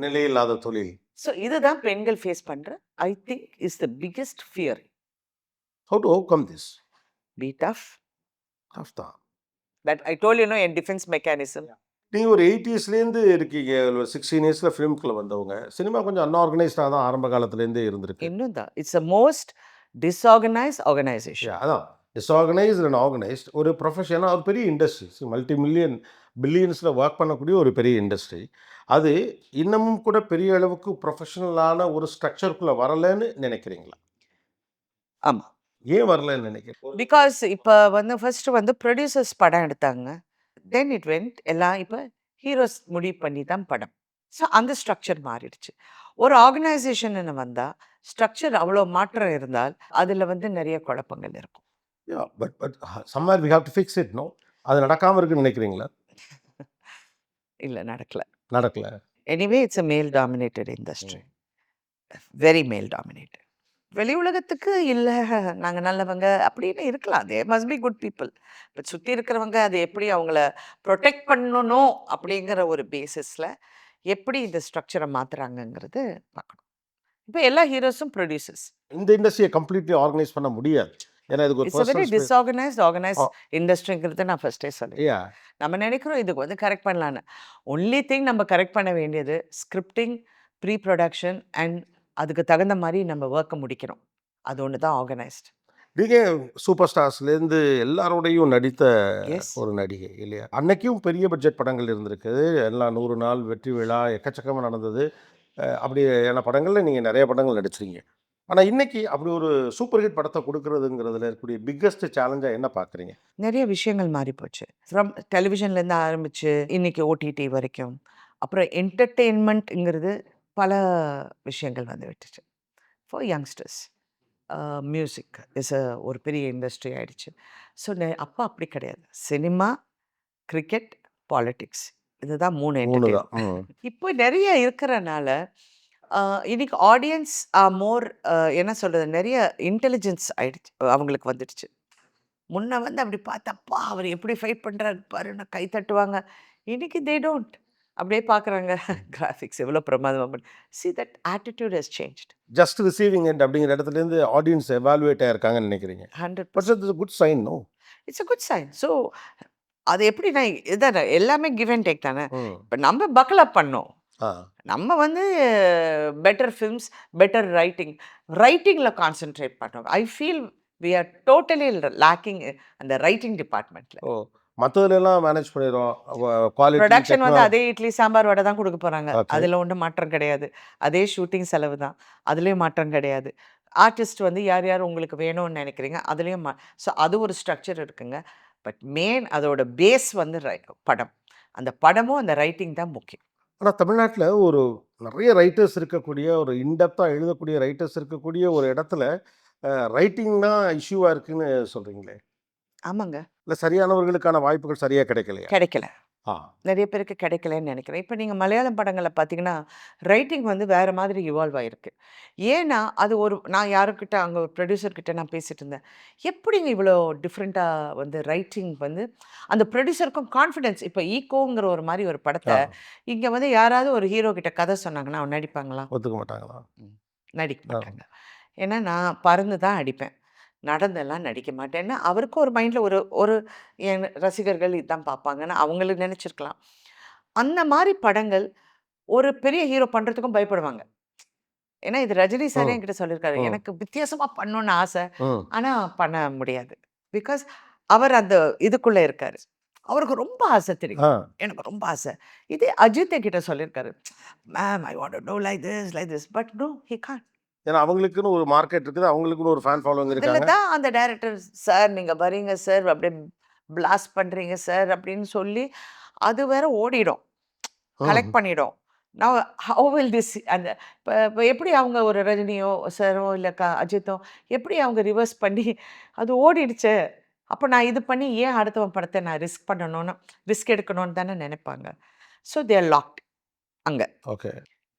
நிலையில்லாத தொழில். ஸோ இதுதான் பெண்கள் ஃபேஸ் பண்ணுற, I think is the biggest fear. How to overcome this? B tough. Tough தான். That I told you know N defence mechanism. நீங்கள் ஒரு 80ஸ்லேருந்து இருக்கீங்க, ஒரு 16 இயர்ஸில் ஃபிலிம்குள்ளே வந்தவங்க. சினிமா கொஞ்சம் அன்ஆர்கனைஸ்டாக தான் ஆரம்ப காலத்துலேருந்தே இருந்திருக்கு. இன்னும் தான் it's a most disorganised organisation. அதான் டிஸ்ஆர்கனைஸ்ட் அண்ட் ஆர்கனைஸ்ட். ஒரு ப்ரொஃபஷனாக ஒரு பெரிய இண்டஸ்ட்ரி, மல்டி மில்லியன் பில்லியன்ஸில் ஒர்க் பண்ணக்கூடிய ஒரு பெரிய இண்டஸ்ட்ரி. அது இன்னமும் கூட பெரிய அளவுக்கு ப்ரொஃபஷனலான ஒரு ஸ்ட்ரக்சருக்குள்ளே வரலைன்னு நினைக்கிறீங்களா? ஆமாம். ஏன் வரலைன்னு நினைக்கிறேன்? பிகாஸ் இப்போ வந்து ஃபர்ஸ்ட் வந்து ப்ரொடியூசர்ஸ் படம் எடுத்தாங்க, தென் இட் வென்ட் எல்லாம் இப்போ ஹீரோஸ் முடிவு பண்ணி தான் படம். ஸோ அந்த ஸ்ட்ரக்சர் மாறிடுச்சு. ஒரு ஆர்கனைசேஷன் வந்தால் ஸ்ட்ரக்சர் அவ்வளோ மாற்றம் இருந்தால் அதில் வந்து நிறைய குழப்பங்கள் இருக்கும். But somewhere we have to fix it. No, அது நடக்காமல் இருக்குன்னு நினைக்கிறீங்களா? இல்லை, நடக்கல. நடக்கல. எனிவே இட்ஸ் அ மேல் டாமினேட்டட் இண்டஸ்ட்ரி, வெரி மேல் டாமினேட்டட். வெளி உலகத்துக்கு இல்லை நாங்கள் நல்லவங்க அப்படின்னு இருக்கலாம், they must be good people. But சுற்றி இருக்கிறவங்க அது எப்படி அவங்கள ப்ரொடெக்ட் பண்ணணும் அப்படிங்கிற ஒரு பேசிஸில் எப்படி இந்த ஸ்ட்ரக்சரை மாற்றுறாங்கங்கிறது பார்க்கணும். இப்போ எல்லா ஹீரோஸும் ப்ரொடியூசர்ஸ். இந்த இண்டஸ்ட்ரியை கம்ப்ளீட்லி ஆர்கனைஸ் பண்ண முடியாது. ஏன்னா இதுக்கு ஒரு it's very personal disorganised organise இண்டஸ்ட்ரிங்கிறத நான் ஃபர்ஸ்டே சொல்லிட்டேன். நம்ம நினைக்கிறோம் இதுக்கு வந்து கரெக்ட் பண்ணலான்னு. ஒன்லி திங் நம்ம கரெக்ட் பண்ண வேண்டியது ஸ்கிரிப்டிங், ப்ரீ ப்ரொடக்ஷன் அண்ட் அதுக்கு தகுந்த மாதிரி நம்ம ஒர்க்கை முடிக்கணும். அது ஒன்று தான் ஆர்கனைஸ்ட். நீங்கள் சூப்பர் ஸ்டார்ஸ்லேருந்து எல்லாரோடையும் நடித்த எஸ். ஒரு நடிகை இல்லையா? அன்னைக்கும் பெரிய பட்ஜெட் படங்கள் இருந்திருக்குது. எல்லாம் 100 நாள் வெற்றி விழா எக்கச்சக்கமாக நடந்தது. அப்படியான படங்களில் நீங்கள் நிறைய படங்கள் நடிச்சிருங்க. ஆனால் இன்னைக்கு அப்படி ஒரு சூப்பர் ஹிட் படத்தை கொடுக்கறதுங்கிறதுல இருக்கக்கூடிய பிக்கஸ்ட் சேலஞ்சாக என்ன பார்க்குறீங்க? நிறைய விஷயங்கள் மாறி போச்சு. ஃப்ரம் டெலிவிஷன்லேருந்து ஆரம்பித்து இன்னைக்கு ஓடிடி வரைக்கும். அப்புறம் என்டர்டெயின்மெண்ட்டுங்கிறது பல விஷயங்கள் வந்து விட்டுச்சு ஃபார் யங்ஸ்டர்ஸ். மியூசிக் இஸ் ஒரு பெரிய இண்டஸ்ட்ரி ஆயிடுச்சு. ஸோ அப்போ அப்படி கிடையாது. சினிமா, கிரிக்கெட், பாலிட்டிக்ஸ், இதுதான் 3 மூணு தான். என்டர்டெயின்மெண்ட். இப்போ நிறைய இருக்கிறனால இன்னைக்கு ஆடியன்ஸ் மோர் என்ன சொல்கிறது, நிறைய இன்டெலிஜென்ஸ் ஆயிடுச்சு, அவங்களுக்கு வந்துடுச்சு. முன்ன வந்து அப்படி பார்த்தப்பா அவர் எப்படி ஃபைட் பண்ணுறாரு பாருன்னு கை தட்டுவாங்க. இன்னைக்கு தே டோன்ட். அப்படியே பார்க்குறாங்க கிராஃபிக்ஸ் எவ்வளோ பிரமாதமாக பண்ணி. See that attitude has changed. Just receiving end அப்படிங்கிற இடத்துலேருந்து ஆடியன்ஸ் எவாலுவேட் ஆயிருக்காங்கன்னு நினைக்கிறீங்க? 100%. But it's good sign. No, it's a good sign. So அது எப்படின்னா இதான் எல்லாமே கிவ் அண்ட் டேக் தானே. ம். இப்போ நம்ம பக்கல் அப் பண்ணோம். ஆ நம்ம வந்து பெட்டர் ஃபில்ம்ஸ், பெட்டர் ரைட்டிங்கில் கான்சென்ட்ரேட் பண்ணோம். I feel we are totally lacking அந்த ரைட்டிங் டிபார்ட்மெண்ட்டில். ஓ, மற்றதுலாம் மேனேஜ் பண்ணிடுறோம். குவாலிட்டி ப்ரொடக்ஷன் வந்து அதே இட்லி சாம்பார் வடை தான் கொடுக்க போகிறாங்க, Okay. அதில் ஒன்றும் மாற்றம் கிடையாது. அதே ஷூட்டிங் செலவு தான், அதுலேயும் மாற்றம் கிடையாது. ஆர்டிஸ்ட் வந்து யார் யார் உங்களுக்கு வேணும்னு நினைக்கிறீங்க அதுலேயும் ஸோ அது ஒரு ஸ்ட்ரக்சர் இருக்குங்க. பட் மெயின் அதோட பேஸ் வந்து படம். அந்த படமும் அந்த ரைட்டிங் தான் முக்கியம். ஆனால் தமிழ்நாட்டில் ஒரு நிறைய ரைட்டர்ஸ் இருக்கக்கூடிய, ஒரு இன்டெப்த்தாக எழுதக்கூடிய ரைட்டர்ஸ் இருக்கக்கூடிய ஒரு இடத்துல ரைட்டிங் தான் இஷ்யூவாக இருக்குன்னு சொல்கிறீங்களே? ஆமாங்க, இல்லை சரியானவர்களுக்கான வாய்ப்புகள் சரியாக கிடைக்கலையா? கிடைக்கல. ஆ நிறைய பேருக்கு கிடைக்கலன்னு நினைக்கிறேன். இப்போ நீங்கள் மலையாளம் படங்களை பார்த்தீங்கன்னா ரைட்டிங் வந்து வேறு மாதிரி இவால்வ் ஆகிருக்கு. ஏன்னா அது ஒரு நான் யாருக்கிட்ட அங்கே ஒரு ப்ரொடியூசர்கிட்ட நான் பேசிகிட்டு இருந்தேன். எப்படிங்க இவ்வளோ டிஃப்ரெண்ட்டாக வந்து ரைட்டிங் வந்து அந்த ப்ரொடியூசருக்கும் கான்ஃபிடென்ஸ். இப்போ ஈகோங்கிற ஒரு மாதிரி ஒரு படத்தை இங்கே வந்து யாராவது ஒரு ஹீரோ கிட்ட கதை சொன்னாங்கன்னா அவன் நடிப்பாங்களா? ஒத்துக்க மாட்டாங்களா? நடிக்க மாட்டாங்க. ஏன்னா நான் பறந்து தான் அடிப்பேன், நடந்தெல்லாம் நடிக்க மாட்டேன்னா அவருக்கும் ஒரு மைண்டில் ஒரு என் ரசிகர்கள் இதுதான் பார்ப்பாங்கன்னு அவங்களுக்கு நினச்சிருக்கலாம். அந்த மாதிரி படங்கள் ஒரு பெரிய ஹீரோ பண்ணுறதுக்கும் பயப்படுவாங்க. ஏன்னா இது ரஜினி சாரே என்கிட்ட சொல்லியிருக்காரு, எனக்கு வித்தியாசமாக பண்ணணும்னு ஆசை, ம் ஆனால் பண்ண முடியாது. பிகாஸ் அவர் அந்த இதுக்குள்ளே இருக்காரு. அவருக்கு ரொம்ப ஆசை தெரியும், ஆ எனக்கு ரொம்ப ஆசை. இதே அஜித் என்கிட்ட சொல்லியிருக்காரு, ma'am I want to do like this but no he can't. ஏன்னா அவங்களுக்குன்னு ஒரு மார்க்கெட் இருக்குது, அவங்களுக்குன்னு ஒரு ஃபேன் ஃபாலோவிங் இதில் இருக்காங்க. தான் அந்த டைரக்டர் சார் நீங்கள் வரீங்க சார் அப்படியே பிளாஸ்ட் பண்ணுறீங்க சார் அப்படின்னு சொல்லி அது வேற ஓடிடும், கலெக்ட் பண்ணிடும். நான் ஹவு வில் திஸ் அந்த இப்போ எப்படி அவங்க ஒரு ரஜினியோ சாரோ இல்லை அஜித்தோ எப்படி அவங்க ரிவர்ஸ் பண்ணி அது ஓடிடுச்சு. அப்போ நான் இது பண்ணி ஏன் அடுத்தவன் படத்தை நான் ரிஸ்க் எடுக்கணும்னு தானே நினைப்பாங்க. ஸோ தேர் லாக்ட் அங்கே. ஓகே.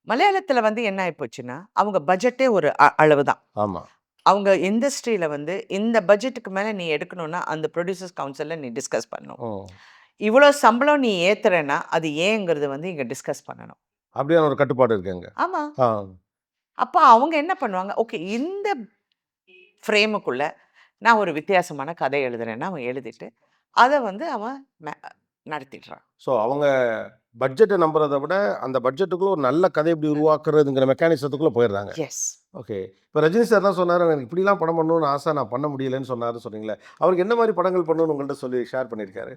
மலையாளத்தில் வந்து என்ன ஆயிப்போச்சுன்னா, அவங்க பட்ஜெட்டே ஒரு அளவு தான். ஆமாம். அவங்க இண்டஸ்ட்ரியில் வந்து இந்த பட்ஜெட்டுக்கு மேலே நீ எடுக்கணும்னா அந்த ப்ரொடியூசர்ஸ் கவுன்சிலில் நீ டிஸ்கஸ் பண்ணணும். ஓ, இவ்வளோ சம்பளம் நீ ஏத்துறேன்னா அது ஏங்கிறது வந்து இங்கே டிஸ்கஸ் பண்ணணும். அப்படியான ஒரு கட்டுப்பாடு இருக்குங்க. ஆமாம். ஆ, அப்போ அவங்க என்ன பண்ணுவாங்க, ஓகே இந்த ஃப்ரேமுக்குள்ள நான் ஒரு வித்தியாசமான கதை எழுதுறேன்னா அவன் எழுதிட்டு அதை வந்து அவன் நடத்திடுறான். ஸோ அவங்க பட்ஜெட்டை நம்புறதை விட அந்த பட்ஜெட்டுக்குள்ள ஒரு நல்ல கதை எப்படி உருவாக்குறதுங்கிற மெக்கானிசத்துக்குள்ளே போயிடுறாங்க. எஸ். ஓகே. இப்போ ரஜினி சார் தான் சொன்னார், எனக்கு இப்படிலாம் படம் பண்ணணும்னு ஆசை, நான் பண்ண முடியலன்னு சொன்னாருன்னு சொன்னீங்களே, அவருக்கு என்ன மாதிரி படங்கள் பண்ணணும்னு உங்கள்கிட்ட சொல்லி ஷேர் பண்ணியிருக்காரு?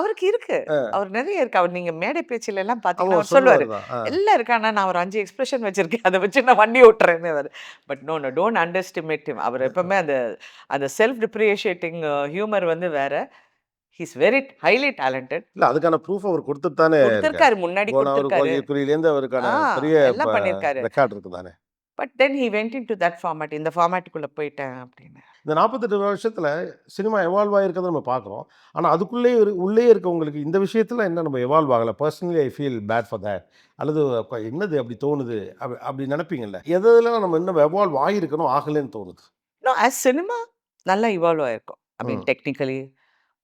அவருக்கு இருக்கு. அவர் நிறைய இருக்கு. அவர் நீங்க மேடை பேச்சில எல்லாம் பார்த்தீங்கன்னா அவன் அவர் சொல்லுவாரு. சொல்லுவார் தான். எல்லாம் இருக்கு. ஆனா நான் ஒரு 5 எக்ஸ்பிரஷன் வச்சிருக்கேன். அதை வச்சு நான் வண்டி ஓட்டுறேன்னு அவர். But no don't underestimate him. அவர் எப்பவுமே அந்த அந்த செல்ஃப் டிப்ரிஷியேட்டிங் ஹியூமர் வந்து வேற. He is very highly talented. இல்லை, அதுக்கான ப்ரூஃப் அவர் கொடுத்துட்டு தானே இருக்காரு. கொடுத்திருக்காரு, முன்னாடி போன அவர் கொடுத்திருக்காரு. கோழிக்குறியிலேருந்து அவருக்கான பெரிய எல்லாம் பண்ணிருக்காரு. ரெக்கார்ட் இருக்கு தானே. But then he went into that format. இந்த ஃபார்மேட்டுக்குள்ள போயிட்டேன் அப்படின்னு. இந்த 48 வருஷத்தில் சினிமா எவால்வ் ஆகிருக்கிறத நம்ம பார்க்குறோம். ஆனால் அதுக்குள்ளே உள்ளே இருக்கவங்களுக்கு இந்த விஷயத்தில் என்ன நம்ம எவால்வ் ஆகலை. Personally I feel bad for that. அல்லது என்னது அப்படி தோணுது, அப்படி நினைப்பீங்கல்ல, எதெல்லாம் நம்ம இன்னும் எவால்வ் ஆகிருக்கணும் ஆகலைன்னு தோணுது? நோ, ஆஸ் சினிமா நல்லா இவால்வ் ஆயிருக்கும். ஐ மீன் டெக்னிக்கலி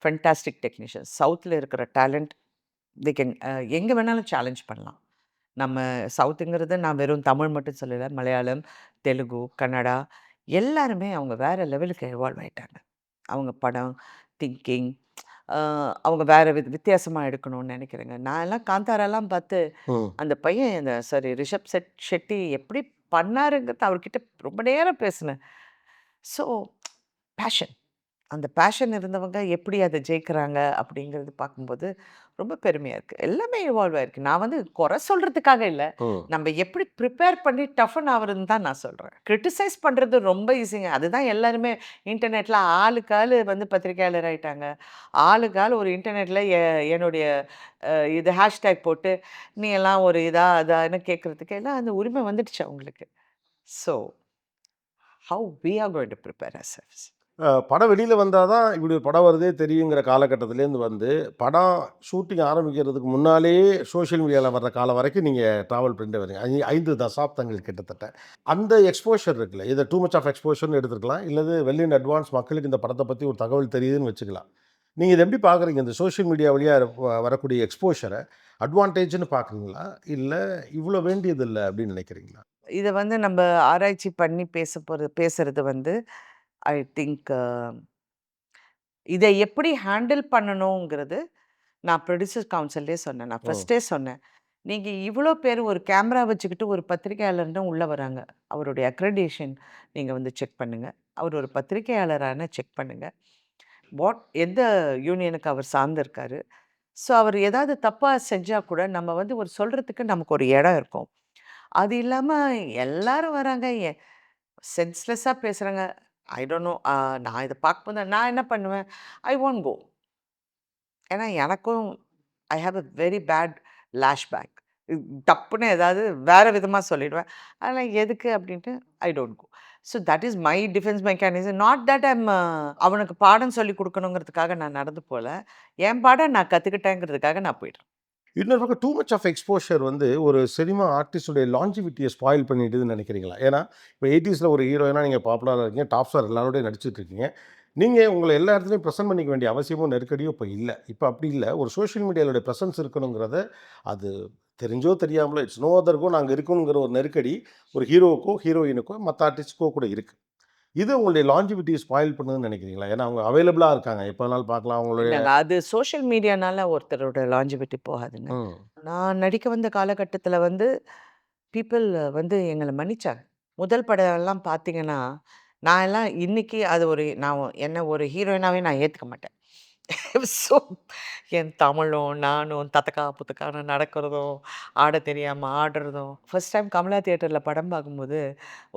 ஃபென்டாஸ்டிக் டெக்னீஷியன்ஸ். சவுத்தில் இருக்கிற டேலண்ட் தி கேன் எங்கே வேணாலும் சேலஞ்ச் பண்ணலாம். நம்ம சவுத்துங்கிறது நான் வெறும் தமிழ் மட்டும் சொல்லலை. மலையாளம், தெலுங்கு, கன்னடா எல்லாருமே அவங்க வேறு லெவலுக்கு எவால்வ் ஆயிட்டாங்க. அவங்க படம், திங்கிங் அவங்க வேறு வித்தியாசமாக எடுக்கணும்னு நினைக்கிறேங்க. நான் எல்லாம் காந்தாரெல்லாம் பார்த்து ம். அந்த பையன் இந்த ரிஷப் ஷெட்டி எப்படி பண்ணாருங்கிறது அவர்கிட்ட ரொம்ப நேரம் பேசினேன். ஸோ பேஷன், அந்த பேஷன் இருந்தவங்க எப்படி அதை ஜெயிக்கிறாங்க அப்படிங்கிறது பார்க்கும்போது ரொம்ப பெருமையாக இருக்குது. எல்லாமே இவால்வ் ஆயிருக்கு. நான் வந்து குறை சொல்கிறதுக்காக இல்லை, ம். நம்ம எப்படி ப்ரிப்பேர் பண்ணி டஃபன் ஆகுறதுன்னு தான் நான் சொல்கிறேன். கிரிட்டிசைஸ் பண்ணுறது ரொம்ப ஈஸிங்க. அதுதான் எல்லாருமே இன்டர்நெட்டில் ஆளுக்கு ஆள் வந்து பத்திரிக்கையாளர் ஆகிட்டாங்க. ஆளுக்கு ஆள் ஒரு இன்டர்நெட்டில் என்னுடைய இது ஹேஷ்டேக் போட்டு நீ எல்லாம் ஒரு அதான்னு கேட்குறதுக்கு எல்லாம் அந்த உரிமை வந்துடுச்சு அவங்களுக்கு. So how we are going to prepare ourselves. படம் வெளியில் வந்தால் தான் இப்படி ஒரு படம் வருதே தெரியுங்கிற காலகட்டத்திலேருந்து வந்து படம் ஷூட்டிங் ஆரம்பிக்கிறதுக்கு முன்னாலேயே சோஷியல் மீடியாவில் வர்ற காலம் வரைக்கும் நீங்கள் ட்ராவல் பண்ணிட்டு வரீங்க. 5 தசாப்தங்கள் கிட்டத்தட்ட. அந்த எக்ஸ்போஷர் இருக்குல்ல, இதை டூ மச் ஆஃப் எக்ஸ்போஷர்னு எடுத்துக்கலாம், இல்லது வெல் இன் அட்வான்ஸ் மக்களுக்கு இந்த படத்தை பற்றி ஒரு தகவல் தெரியுதுன்னு வச்சுக்கலாம். நீங்கள் இதை எப்படி பார்க்குறீங்க? இந்த சோஷியல் மீடியா வழியாக வரக்கூடிய எக்ஸ்போஷரை அட்வான்டேஜ்னு பார்க்குறீங்களா, இல்லை இவ்வளோ வேண்டியது இல்லை அப்படின்னு நினைக்கிறீங்களா? இதை வந்து நம்ம ஆராய்ச்சி பண்ணி பேசுறது வந்து ஐ திங்க் இதை எப்படி ஹேண்டில் பண்ணணுங்கிறது நான் ப்ரொடியூசர் கவுன்சிலே சொன்னேன். நான் ஃபஸ்ட்டே சொன்னேன், நீங்கள் இவ்வளோ பேர் ஒரு கேமரா வச்சுக்கிட்டு ஒரு பத்திரிகையாளர்னு உள்ளே வராங்க, அவருடைய அக்ரெடிஷன் நீங்கள் வந்து செக் பண்ணுங்கள். அவர் ஒரு பத்திரிகையாளரான செக் பண்ணுங்கள். எந்த யூனியனுக்கு அவர் சார்ந்திருக்காரு. ஸோ அவர் ஏதாவது தப்பாக செஞ்சால் கூட நம்ம வந்து ஒரு சொல்கிறதுக்கு நமக்கு ஒரு இடம் இருக்கும். அது இல்லாமல் எல்லாரும் வராங்க, சென்ஸ்லெஸ்ஸாக பேசுகிறாங்க. ஐ டோன்ட் நோ. நான் இதை பார்க்கும்போது நான் என்ன பண்ணுவேன், ஐ ஒன்ட் கோ. ஏன்னா எனக்கும் I have a very bad lashback. தப்புன்னு ஏதாவது வேறு விதமாக சொல்லிடுவேன். அதனால் எதுக்கு அப்படின்ட்டு I don't go. So that is my defence mechanism. Not that அவனுக்கு பாடம் சொல்லி கொடுக்கணுங்கிறதுக்காக நான் நடந்து போகல. என் பாடம் நான் கற்றுக்கிட்டேங்கிறதுக்காக நான் போயிடுறேன். இன்னொரு பக்கம் டூ மச் ஆஃப் எக்ஸ்போஷர் வந்து ஒரு சினிமா ஆர்டிஸ்டுடைய லாஞ்சிவிட்டியை ஸ்பாயில் பண்ணிடுதுன்னு நினைக்கிறீங்களா? ஏன்னா இப்போ 80s ஒரு ஹீரோயினாக நீங்கள் பாப்புலராக இருக்கீங்க, டாப் ஸ்டார் எல்லாரோடையும் நடிச்சிட்டு இருக்கீங்க. நீங்கள் உங்களை எல்லா இடத்துலையும் ப்ரெசென்ட் பண்ணிக்க வேண்டிய அவசியமும் நெருக்கடியும் இப்போ இல்லை. இப்போ அப்படி இல்லை, ஒரு சோஷியல் மீடியாவுடைய ப்ரெசன்ஸ் இருக்கணுங்கிறத, அது தெரிஞ்சோ தெரியாமலோ இட்ஸ் நோ அதர்கோ நாங்கள் இருக்கணுங்கிற ஒரு நெருக்கடி ஒரு ஹீரோவுக்கோ ஹீரோயினுக்கோ மற்ற ஆர்டிஸ்ட்டுக்கோ கூட இருக்குது. இது உங்களுடைய லாஞ்சிவிட்டியை ஸ்பாயில் பண்ணுதுன்னு நினைக்கிறீங்களா? ஏன்னா அவங்க அவைலபிளாக இருக்காங்க, எப்போ வேணாலும் பார்க்கலாம் அவங்களுடைய. இல்லைங்க, அது சோஷியல் மீடியானால ஒருத்தரோட லாஞ்சிவிட்டி போகாதுங்க. ம். நான் நடிக்க வந்த காலகட்டத்தில் வந்து பீப்புள் வந்து எங்களை மன்னிச்சாங்க. முதல் படம் எல்லாம் பார்த்தீங்கன்னா, நான் எல்லாம் இன்னைக்கு அது என்ன ஒரு ஹீரோயினாவே நான் ஏற்றுக்க மாட்டேன். ஸோ என் தமிழும் நானும் தத்தக்கா புத்தக்கான நடக்கிறதும், ஆட தெரியாமல் ஆடுறதும். ஃபர்ஸ்ட் டைம் கமலா தியேட்டரில் படம் பார்க்கும்போது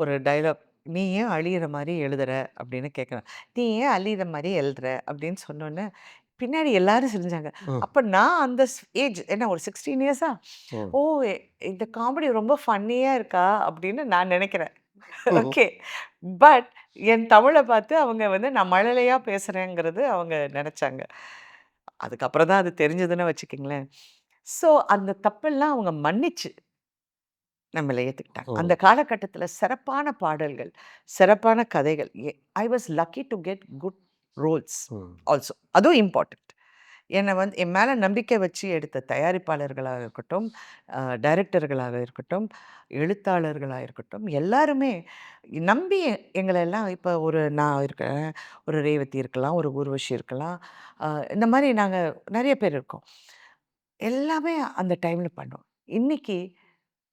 ஒரு டயலாக், "நீ ஏன் அழியிற மாதிரி எழுதுற?" அப்படின்னு கேட்குறேன். "நீ ஏன் அழியிற மாதிரி எழுதுற?" அப்படின்னு சொன்னோன்னே பின்னாடி எல்லாரும் சிரிஞ்சாங்க. ம். அப்போ நான் அந்த ஏஜ் என்ன ஒரு 16 இயர்ஸா, ம். ஓ இந்த காமெடி ரொம்ப ஃபன்னியாக இருக்கா அப்படின்னு நான் நினைக்கிறேன். ஓகே. பட் என் தமிழை பார்த்து அவங்க வந்து நான் மழலையா பேசுகிறேங்கிறது அவங்க நினச்சாங்க. அதுக்கப்புறம் தான் அது தெரிஞ்சதுன்னு வச்சுக்கோங்களேன். ஸோ அந்த தப்பெல்லாம் அவங்க மன்னிச்சு நம்மள ஏத்துக்கிட்டாங்க. ம். அந்த காலகட்டத்தில சிறப்பான பாடல்கள், சிறப்பான கதைகள். I was lucky to get good roles ம். ஆல்சோ. அதுவும் இம்பார்ட்டன்ட். என்னை வந்து என் மேலே நம்பிக்கை வச்சு எடுத்த தயாரிப்பாளர்களாக இருக்கட்டும், டைரக்டர்களாக இருக்கட்டும், எழுத்தாளர்களாக இருக்கட்டும், எல்லாருமே நம்பி எங்களை எல்லாம் இப்போ ஒரு நான் இருக்கேன், ஒரு ரேவதி இருக்கலாம், ஒரு ஊர்வஷி இருக்கலாம். இந்த மாதிரி நாங்கள் நிறைய பேர் இருக்கோம். எல்லாமே அந்த டைமில் பண்ணோம். இன்னைக்கு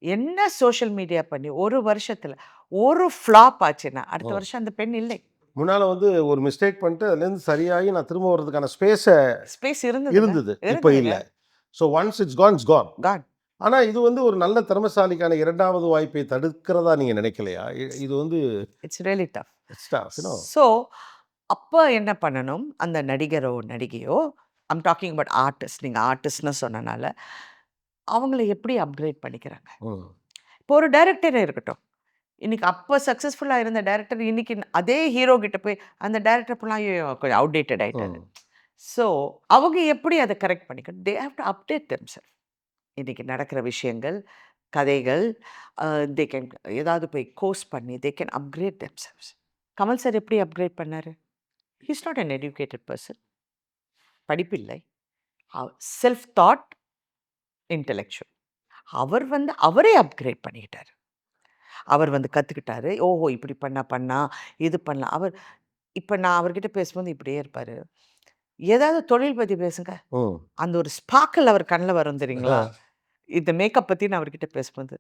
என்ன சோஷியல் மீடியா பண்ணி ஒரு வருஷத்துல ஒரு ஃப்ளாப் ஆச்சுன்னா, அடுத்த ம். வருஷம் அந்த பெண் இல்லை. முன்னால வந்து ஒரு மிஸ்டேக் பண்ணிட்டு அதுலேருந்து சரியாகி நான் திரும்ப வர்றதுக்கான ஸ்பேஸ ஸ்பேஸ் இருந்ததுங்க. இருந்தது. இப்ப இருந்ததுங்க. இல்ல. So once it's gone, it's gone. God. ஆனா இது வந்து ஒரு நல்ல திறமைசாலிக்கான 2வது வாய்ப்பை தடுக்கிறதா நீங்க நினைக்கலையா? இது வந்து it's really tough. It's tough, you know. So, அப்ப என்ன பண்ணணும், அந்த நடிகரோ, நடிகையோ ஐம் டாக்கிங் அபவுட் ஆர்டிஸ்ட். நீங்க ஆர்டிஸ்ட்ன்னு சொன்னனால, அவங்கள எப்படி அப்கிரேட் பண்ணிக்கிறாங்க. ம். இப்போ ஒரு டைரக்டரே இருக்கட்டும். இன்னைக்கு அப்ப சக்சஸ்ஃபுல்லா இருந்த டைரக்டர் இன்னைக்கு அதே ஹீரோ கிட்ட போய் அந்த டைரக்டர் இப்பலாம் ஐயோ கொஞ்சம் அவுட்டேட்டட் ஆயிட்டாரு. ம். ஸோ, அவங்க எப்படி அத கரெக்ட் பண்ணிக்கணும்? They have to update themself. இன்னைக்கு நடக்கிற விஷயங்கள், கதைகள், அ தே கேன் ஏதாவது போய் கோர்ஸ் பண்ணி they can upgrade themselves. Kamal sir எப்படி அப்கிரேட் பண்ணாரு? He is not an educated person. படிப்பில்லை. Self thought, intellectual. அவர் வந்து அவரே அப்கிரேட் பண்ணிக்கிட்டாரு. அவர் வந்து கத்துக்கிட்டாரு. ஓஹோ! இப்படி பண்ணா, இது பண்ணலாம். இப்ப நான் அவர்கிட்ட பேசும்போது இப்படியே இருப்பாரு. ஏதாவது தொழில் பத்தி பேசுங்க. ம். அந்த ஒரு ஸ்பார்க்கிள் அவர் கண்ல வரும் தெரியுங்களா? இந்த மேக்கப் பத்தி நான் அவர்கிட்ட பேசும்போது,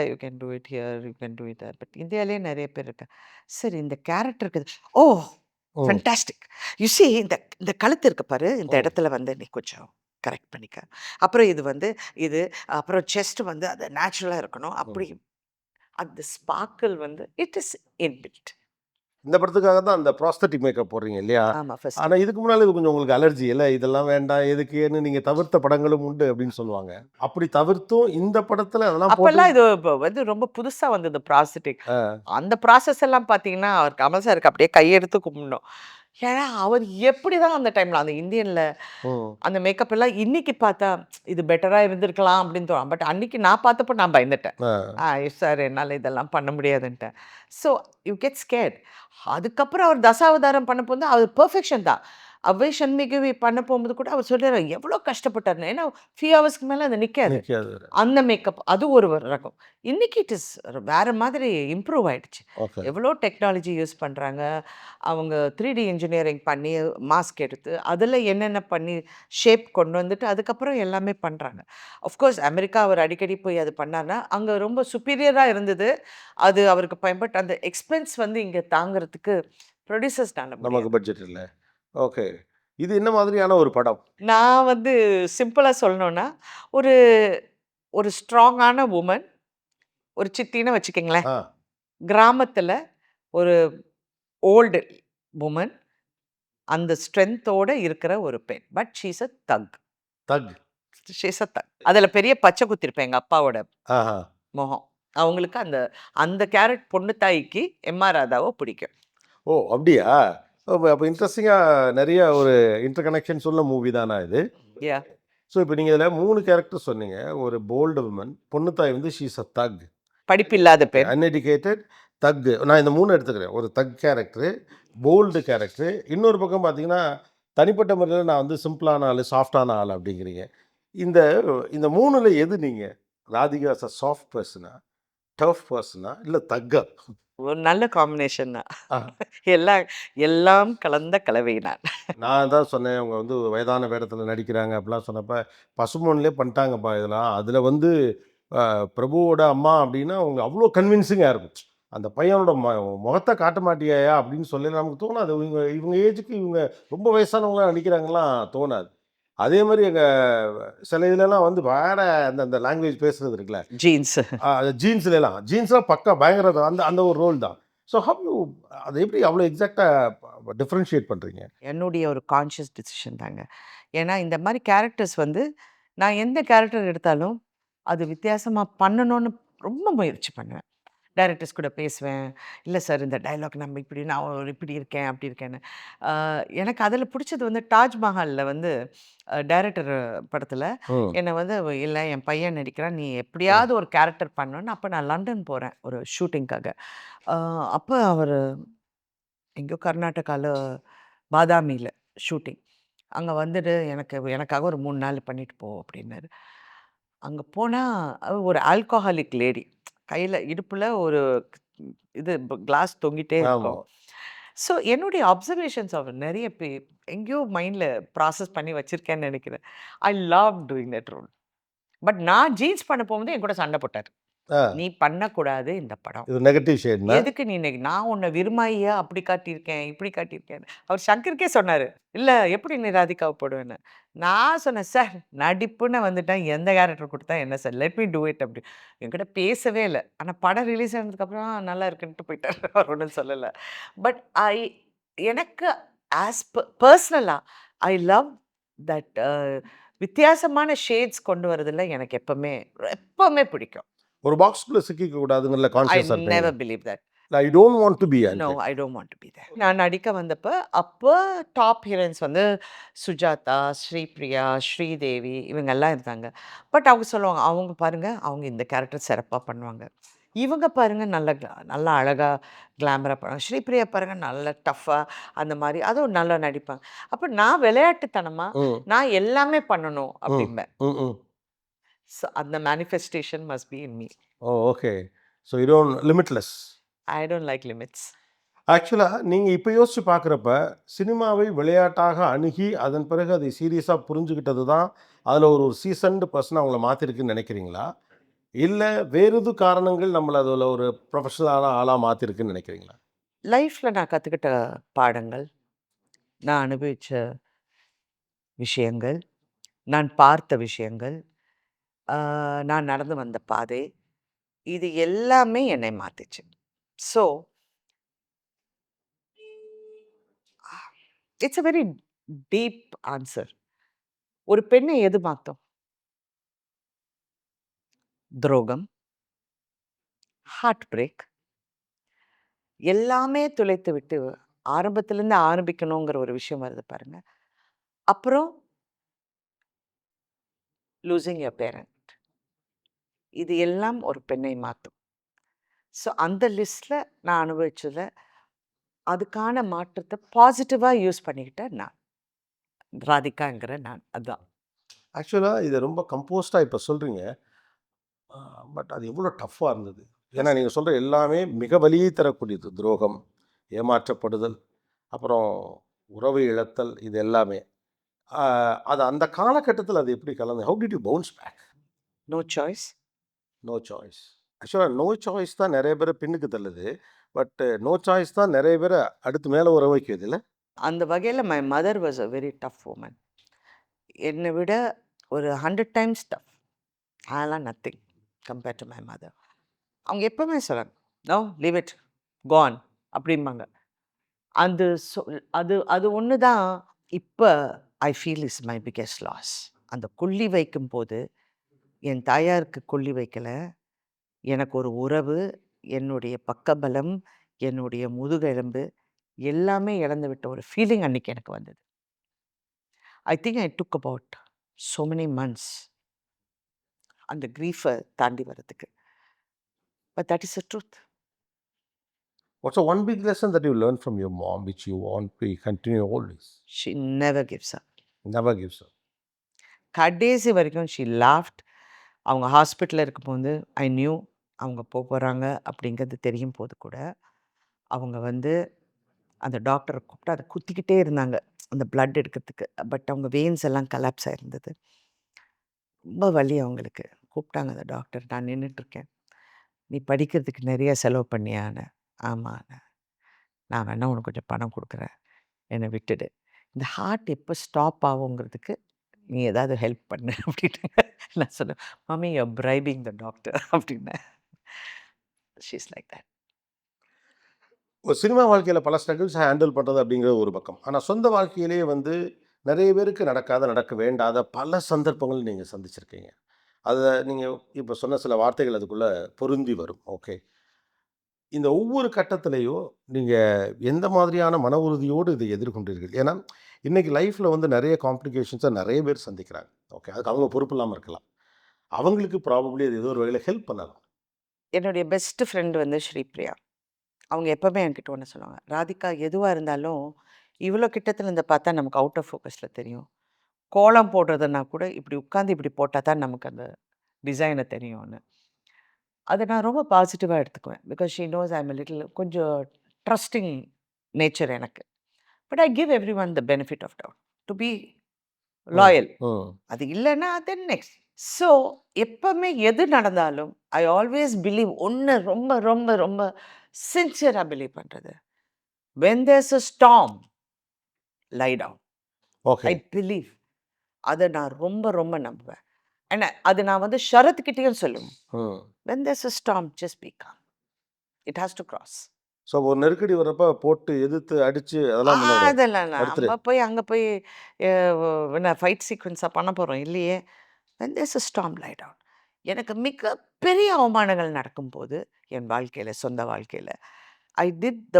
you can do it here, you can do it there. But இந்தியாலயே நெறைய பேர் இருக்காங்க. சரி இந்த கேரக்டருக்கு ஓ! ம். ஃபேன்டாஸ்டிக். யூ சீ இந்த இந்த கழுத்து இருக்கு பாரு, இந்த ம். இடத்துல வந்து நீ கொஞ்சம் கரெக்ட் பண்ணிக்க. அப்புறம் இது வந்து இது அப்புறம் செஸ்ட் வந்து அது நேச்சுரலா இருக்கணும். ம். அப்படி அந்த ஸ்பார்க்கிள் வந்து இட் இஸ் இன்பில்ட். இந்த படத்துக்காக தான் அந்த ப்ராஸ்தட்டிக் மேக்கப் போடுறீங்க இல்லையா? ஆமா ஃபர்ஸ்ட். ஆனா இதுக்கு முன்னால இது கொஞ்சம் உங்களுக்கு அலர்ஜி இல்ல? இதெல்லாம் வேண்டாம் எதுக்குன்னு நீங்க தவிர்த்த படங்களும் உண்டு அப்படின்னு சொல்லுவாங்க. அப்படி தவிர்த்தும் இந்த படத்துல அதெல்லாம் போட்டு அப்பல்லாம் இது வந்து ரொம்ப புதுசா வந்தது ப்ராஸ்தட்டிக். ஆ. அந்த ப்ராசஸ் எல்லாம் பார்த்தீங்கன்னா, அவர் கமல் சாருக்கு அப்படியே கையெடுத்து கும்பிடணும். ஏன்னா, அவர் எப்படிதான் அந்த டைம்ல அந்த இந்தியன்ல ம். அந்த மேக்கப் எல்லாம் இன்னைக்கு பார்த்தா, இது பெட்டரா இருந்திருக்கலாம் அப்படின்னு தோணும். பட் அன்னைக்கு நான் பார்த்தப்ப நான் பயந்துட்டேன். ஆ. சார் என்னால இதெல்லாம் பண்ண முடியாதுன்ட்டேன். So you get scared. அதுக்கப்புறம் அவர் தசாவதாரம் பண்ண போது அது பெர்ஃபெக்ஷன் தான். அவ்வை சண்முகி பண்ண போகும்போது கூட அவர் சொல்றாரு எவ்வளோ கஷ்டப்பட்டாருன்னு. ஏன்னா, ஃபியூ ஹவர்ஸ்க்கு மேல அது நிக்காது. நிக்காது. அந்த மேக்கப் அது ஒரு ரகம். இன்னைக்கு இட் இஸ் வேற மாதிரி இம்ப்ரூவ் ஆயிடுச்சு. ஓகே. எவ்வளோ டெக்னாலஜி யூஸ் பண்றாங்க. அவங்க 3D இன்ஜினியரிங் பண்ணி மாஸ்க் எடுத்து, அதில என்னென்ன பண்ணி ஷேப் கொண்டு வந்துட்டு அதுக்கப்புறம் எல்லாமே பண்றாங்க. ஆஃப்கோர்ஸ் அமெரிக்கா அவர் அடிக்கடி போய் அது பண்ணார்னா, அங்க ரொம்ப சுப்பீரியரா இருந்தது. அது அவருக்கு பட் அந்த எக்ஸ்பென்ஸ் வந்து இங்க தாங்குறதுக்கு ப்ரொடியூசர்ஸ்னால நமக்கு முடியாது. பட்ஜெட் இல்ல. ஓகே. இது என்ன மாதிரியான ஒரு படம்? நான் வந்து சிம்பிளா சொல்லணும்னா, ஒரு ஒரு ஸ்ட்ராங்கான வுமன், ஒரு சித்தின்னு வச்சுக்கங்களேன். ஆ. கிராமத்துல ஒரு ஓல்டு வுமன், அந்த ஸ்ட்ரென்த்தோட இருக்கிற ஒரு பெண். பட் ஷி இஸ் அ தக். தக். ஷி இஸ் அ தக். அதுல பெரிய பச்சை குத்திருப்பேன் எங்க அப்பாவோட ஆஹா. முகம். அவங்களுக்கு அந்த அந்த கேரட் பொண்ணு தாய்க்கு எம்.ஆர். ராதாவ பிடிக்கும். ஓ! அப்படியா? அப்ப இன்ட்ரஸ்டிங்கா நெறைய ஒரு இன்டர் கனெக்ஷன்ஸ் உள்ள மூவி தானா இது? யா. ஸோ இப்ப நீங்க இதுல 3 கேரக்டர் சொன்னீங்க. ஒரு போல்டு வுமன், பொண்ணுத்தாய் வந்து ஷி இஸ் அ தக். படிப்பில்லாத பெண். அன்எடுகேட்டட், தக். நான் இந்த 3 எடுத்துக்கிறேன். ஒரு தக் கேரக்டரு, போல்டு கேரக்டரு. இன்னொரு பக்கம் பார்த்தீங்கன்னா, தனிப்பட்ட முறையில நான் வந்து சிம்பிளான ஆளு, சாஃப்ட்டான ஆளு அப்படிங்கிறீங்க. இந்த இந்த 3ல எது நீங்க? Radhika is a soft persona? Tough persona? இல்ல தக்கா? ஒரு நல்ல காம்பினேஷன் தான். ஆ. எல்லாம் எல்லாம் கலந்த கலவை நான். நான் தான் சொன்னேன், அவங்க வந்து வயதான வேடத்தில நடிக்கிறாங்க அப்படிலாம் சொன்னப்ப, பசும்பொன்லயே பண்ணிட்டாங்கப்பா இதெல்லாம். அதில வந்து பிரபுவோட அம்மா அப்படின்னா, அவங்க அவ்வளோ கன்வின்சிங்கா இருக்கும். அந்த பையனோட முகத்த காட்ட மாட்டியாயா? அப்படின்னு சொல்லி நமக்கு தோணாது. இவங்க இவங்க ஏஜுக்கு இவங்க ரொம்ப வயசானவங்களா நடிக்கிறாங்கலாம் தோணாது. அதே மாரி எங்க சில இதுலலாம் வந்து வேற அந்த அந்த லாங்குவேஜ் பேசுறது இருக்குல்ல, ஜீன்ஸ். ஜீன்ஸ்லலாம் ஜீன்ஸ்லாம் பக்கா பயங்கர அந்த அந்த ஒரு ரோல் தான். ஸோ ஹவ் யூ அத எப்படி அவ்வளோ எக்ஸாக்ட்டா டிஃபரன்ஷியேட் பண்றீங்க? என்னுடைய ஒரு கான்ஷியஸ் டிசிஷன் தாங்க. ஏன்னா இந்த மாரி கேரக்டர்ஸ் வந்து நான் எந்த கேரக்டர் எடுத்தாலும், அது வித்தியாசமா பண்ணணும்னு ரொம்ப முயற்சி பண்ணுவேன். டைரக்டர்ஸ் கூட பேசுவேன். இல்ல சார் இந்த டயலாக் நம்ம இப்படி நான் இப்படி இருக்கேன், அப்படி இருக்கேன்னு. எனக்கு அதில புடிச்சது வந்து தாஜ்மஹால்ல வந்து டைரக்டர் படத்தில ம். என்ன வந்து இல்ல என் பையன் நடிக்கிறான். நீ ம். எப்படியாவது ஒரு கேரக்டர் பண்ணணும்னு அப்ப நான் லண்டன் போறேன் ஒரு ஷூட்டிங்க்காக. அ அப்ப அவரு எங்கேயோ கர்நாடகால பாதாமில ஷூட்டிங். அங்க வந்துட்டு எனக்காக ஒரு 3 நாள் பண்ணிட்டு போ அப்டின்னாரு. அங்க போனா ஒரு ஆல்கஹாலிக் லேடி. கையில இடுப்புல ஒரு இது கிளாஸ் தொங்கிட்டே ஆமா. இருக்கும். ஸோ என்னுடைய அப்சர்வேஷன்ஸ் அவர் நெறைய எங்கேயோ மைண்ட்ல ப்ராசஸ் பண்ணி வச்சிருக்கேன்னு நெனைக்கிறேன். I love doing that role. But நான் ஜீன்ஸ் பண்ண போகும்போது என் கூட சண்ட போட்டாரு. ஆ. நீ பண்ணக்கூடாது இந்த படம். இது நெகட்டிவ் ஷேட்னா? எதுக்கு நீ நான் உன்ன விருமாயியா அப்படி காட்டியிருக்கேன், இப்படி காட்டியிருக்கேன்னு. அவர் சங்கருக்கே சொன்னாரு. "இல்ல எப்படி நீ ராதிகாவ போடுவேன்னு." நான் சொன்னேன், "சார் நடிப்புன்னு வந்துட்டா எந்த கேரக்டர் குடுத்தா என்ன sir? Let me do it" அப்படி. என்கிட்ட பேசவே இல்ல. ஆனா படம் ரிலீஸ் ஆனதுக்கப்புறம் நல்லா இருக்குன்ட்டு போயிட்டாரு. அவர் ஒண்ணும் சொல்லல. பட் எனக்கு பெர்சனலா ஐ லவ் தட் வித்தியாசமான ஷேட்ஸ் கொண்டு வரதுல எனக்கு எப்பவுமே எப்பவுமே பிடிக்கும். ஒரு பாக்ஸ்குள்ள சிக்கிக்க கூடாதுங்கறதுல ஐ கான்ஷியஸா இருப்பீங்க. Never believe that. I don't want to be no, aunty. I don't want to be there. நான் நடிக்க வந்தப்ப, அப்ப டாப் ஹீரோயின்ஸ் வந்து சுஜாதா, ஸ்ரீபிரியா, ஸ்ரீதேவி இவங்கலாம் இருந்தாங்க. பட் அவங்க சொல்லுவாங்க, "அவங்க பாருங்க, அவங்க இந்த கேரக்டர் சிறப்பா பண்ணுவாங்க. இவங்க பாருங்க நல்லா அழகா கிளாமரா பண்ணுவாங்க. ஸ்ரீபிரியா பாருங்க நல்ல டஃப்பா அந்த மாரி அதுவும் நல்லா நடிப்பாங்க." அப்ப நான் விளையாட்டுத்தனமா, ம். நான் எல்லாமே பண்ணணும் ம். அப்படிம்பேன். ம். ஸோ அந்த manifestation must be in me. Oh! Okay. So you don't limitless. I don't like limits. ஆக்சுவலா நீங்க இப்ப யோசிச்சு பார்க்குறப்ப, சினிமாவை விளையாட்டாக அணுகி, அதன் பிறகு அதை சீரியஸா புரிஞ்சுகிட்டது தான், அதுல ஒரு ஒரு சீசன்டு பெர்சனா உங்கள மாத்திருக்குன்னு நெனைக்கிறீங்களா? இல்ல வேறு எது காரணங்கள் நம்மள அதுல ஒரு ப்ரொஃபஷனலான ஆளா மாத்திருக்குன்னு நெனைக்கிறீங்களா? லைஃப்ல நான் கத்துக்கிட்ட பாடங்கள், நான் அனுபவிச்ச விஷயங்கள், நான் பார்த்த விஷயங்கள், ஆ நான் நடந்து வந்த பாதை, இது எல்லாமே என்னை மாத்துச்சு. So, it's a very deep answer. ஒரு பெண்ணை எது மாத்தும்? துரோகம், ஹார்ட் பிரேக் எல்லாமே துளைத்துவிட்டு ஆரம்பத்திலேருந்து ஆரம்பிக்கணுங்கிற ஒரு விஷயம் வருது பாருங்க. அப்புறம் லூசிங் யுவர் பேரண்ட். இது எல்லாம் ஒரு பெண்ணை மாத்தும். ஸோ அந்த லிஸ்ட்ல நான் அனுபவிச்சதுல அதுக்கான மாற்றத்த பாசிட்டிவா யூஸ் பண்ணிக்கிட்ட நான். ராதிகாங்கிற நான். அதான். ஆக்சுவலா இத ரொம்ப கம்போஸ்டா இப்ப சொல்றீங்க. ஆ பட் அது எவ்வளோ டஃப்பா இருந்தது. ஏன்னா நீங்க சொல்ற எல்லாமே மிக வலியை தரக்கூடியது. துரோகம், ஏமாற்றப்படுதல், அப்புறம் உறவை இழத்தல் இது எல்லாமே. ஆ அது அந்த காலகட்டத்தில அது எப்படி how did you bounce back? No choice. No choice. ஆக்சுவலா நோ சாய்ஸ் தான் நெறைய பேர பின்னுக்கு தள்ளுது. பட் நோ சாய்ஸ் தான் நெறைய பேர அடுத்து மேல வர வைக்குதுல்ல? அந்த வகையில my mother was a very tough woman. என்ன விட ஒரு 100 டைம்ஸ் டஃப். அதெல்லாம் nothing compare to my mother. அவங்க எப்பவுமே சொல்றாங்க, "no leave it, go on" அப்படிம்பாங்க. அந்த அது அது ஒண்ணு தான் இப்ப I feel is my biggest loss. அந்த கொல்லி வைக்கும்போது, என் தாயாருக்கு கொல்லி வைக்கல. எனக்கு ஒரு உறவு, என்னுடைய பக்கபலம், என்னுடைய முதுகெலும்பு எல்லாமே இழந்து விட்ட ஒரு ஃபீலிங் அன்னைக்கு எனக்கு வந்தது. I think I took about so many months அந்த கிரீஃப தாண்டி வரதுக்கு. But that is the truth. What's one big lesson that you learn from your mom which you want to continue always? She never gives up. Never gives up. கடைசி வரைக்கும் she loft. அவங்க ஹாஸ்பிட்டல்ல இருக்கும்போது I knew அவங்க போறாங்க அப்படிங்கிறது தெரியும் போது கூட, அவங்க வந்து அந்த டாக்டர கூப்பிட்டு அத குத்திக்கிட்டே இருந்தாங்க. அந்த பிளட் எடுக்கிறதுக்கு. பட் அவங்க வெயின்ஸ் எல்லாம் கொலாப்ஸ் ஆயிருந்தது. ரொம்ப வலி அவங்களுக்கு. கூப்பிட்டாங்க அந்த டாக்டர். நான் நின்னுட்டுருக்கேன். "நீ படிக்கிறதுக்கு நெறைய செலவு பண்ணியான்னு?" "ஆமான்னு." "நான் வேணா உனக்கு கொஞ்சம் பணம் குடுக்குறேன். என்ன விட்டுடு. இந்த ஹார்ட் எப்போ ஸ்டாப் ஆகுங்கிறதுக்கு நீ ஏதாவது ஹெல்ப் பண்ணு" அப்படின்னாங்க. நான் சொன்னேன், "mummy you are bribing the doctor" அப்படின்னேன். She is like that. ஒரு சினிமா வாழ்க்கையில பல ஸ்ட்ரகிள்ஸ ஹேண்டில் பண்றது அப்படிங்கிறது ஒரு பக்கம். ஆனா சொந்த வாழ்க்கையிலேயே வந்து நெறைய பேருக்கு நடக்காத, நடக்க வேண்டாத பல சந்தர்ப்பங்கள் நீங்க சந்திச்சிருக்கீங்க. அத நீங்க இப்ப சொன்ன சில வார்த்தைகள் அதுக்குள்ள பொருந்தி வரும். ஓகே. இந்த ஒவ்வொரு கட்டத்திலேயும் நீங்கள் எந்த மாதிரியான மன உறுதியோடு இதை எதிர்கொண்டீர்கள்? ஏன்னா இன்னைக்கு லைஃப்பில் வந்து நிறைய காம்ப்ளிகேஷன்ஸை நிறைய பேர் சந்திக்கிறாங்க. ஓகே, அதுக்கு அவங்க பொறுப்பு இல்லாமல் இருக்கலாம். அவங்களுக்கு ப்ராபப்ளி அது ஏதோ ஒரு வகையில் ஹெல்ப் பண்ணலாம். என்னுடைய பெஸ்ட் ஃப்ரெண்ட் வந்து ஸ்ரீபிரியா. அவங்க எப்பவுமே என்கிட்ட ஒன்று சொல்லுவாங்க, ராதிகா எதுவாக இருந்தாலும் இவ்வளோ கிட்டத்துல இருந்து பார்த்தா நமக்கு அவுட் ஆஃப் ஃபோக்கஸில் தெரியும். கோலம் போடுறதுன்னா கூட இப்படி உட்காந்து இப்படி போட்டால் தான் நமக்கு அந்த டிசைனை தெரியும்னு. அதை நான் ரொம்ப பாசிட்டிவாக எடுத்துக்குவேன். Because she knows I am little கொஞ்சம் ட்ரஸ்டிங் நேச்சர் எனக்கு. But I give everyone the benefit of doubt to be loyal. Hmm. அது இல்லைன்னா தென் நெக்ஸ்ட். ஸோ எப்பவுமே எது நடந்தாலும் ஐ ஆல்வேஸ் பிலீவ் ஒன்று ரொம்ப ரொம்ப ரொம்ப சின்சியராக பிலீவ் பண்ணுறது, when there's a storm lie down. Okay. I believe. அதை நான் ரொம்ப ரொம்ப நம்புவேன். ஏன்னா அது நான் வந்து ஷரத்துக்கிட்டேயும் சொல்லுவேன், ம். when there's a storm just be calm, it has to cross. So ஒரு நெருக்கடி வர்றப்ப போட்டு எதிர்த்து அடிச்சு அதெல்லாம் பண்ண முடியாது. அதெல்லாம் அடுத்துரு. நம்ம போய் அங்கே போய் என்ன ஃபைட் சீக்வன்ஸாக பண்ண போகிறோம் இல்லையே. when there's a storm lie down. எனக்கு மிகப்பெரிய அவமானங்கள் நடக்கும்போது என் வாழ்க்கையில், சொந்த வாழ்க்கையில், I did the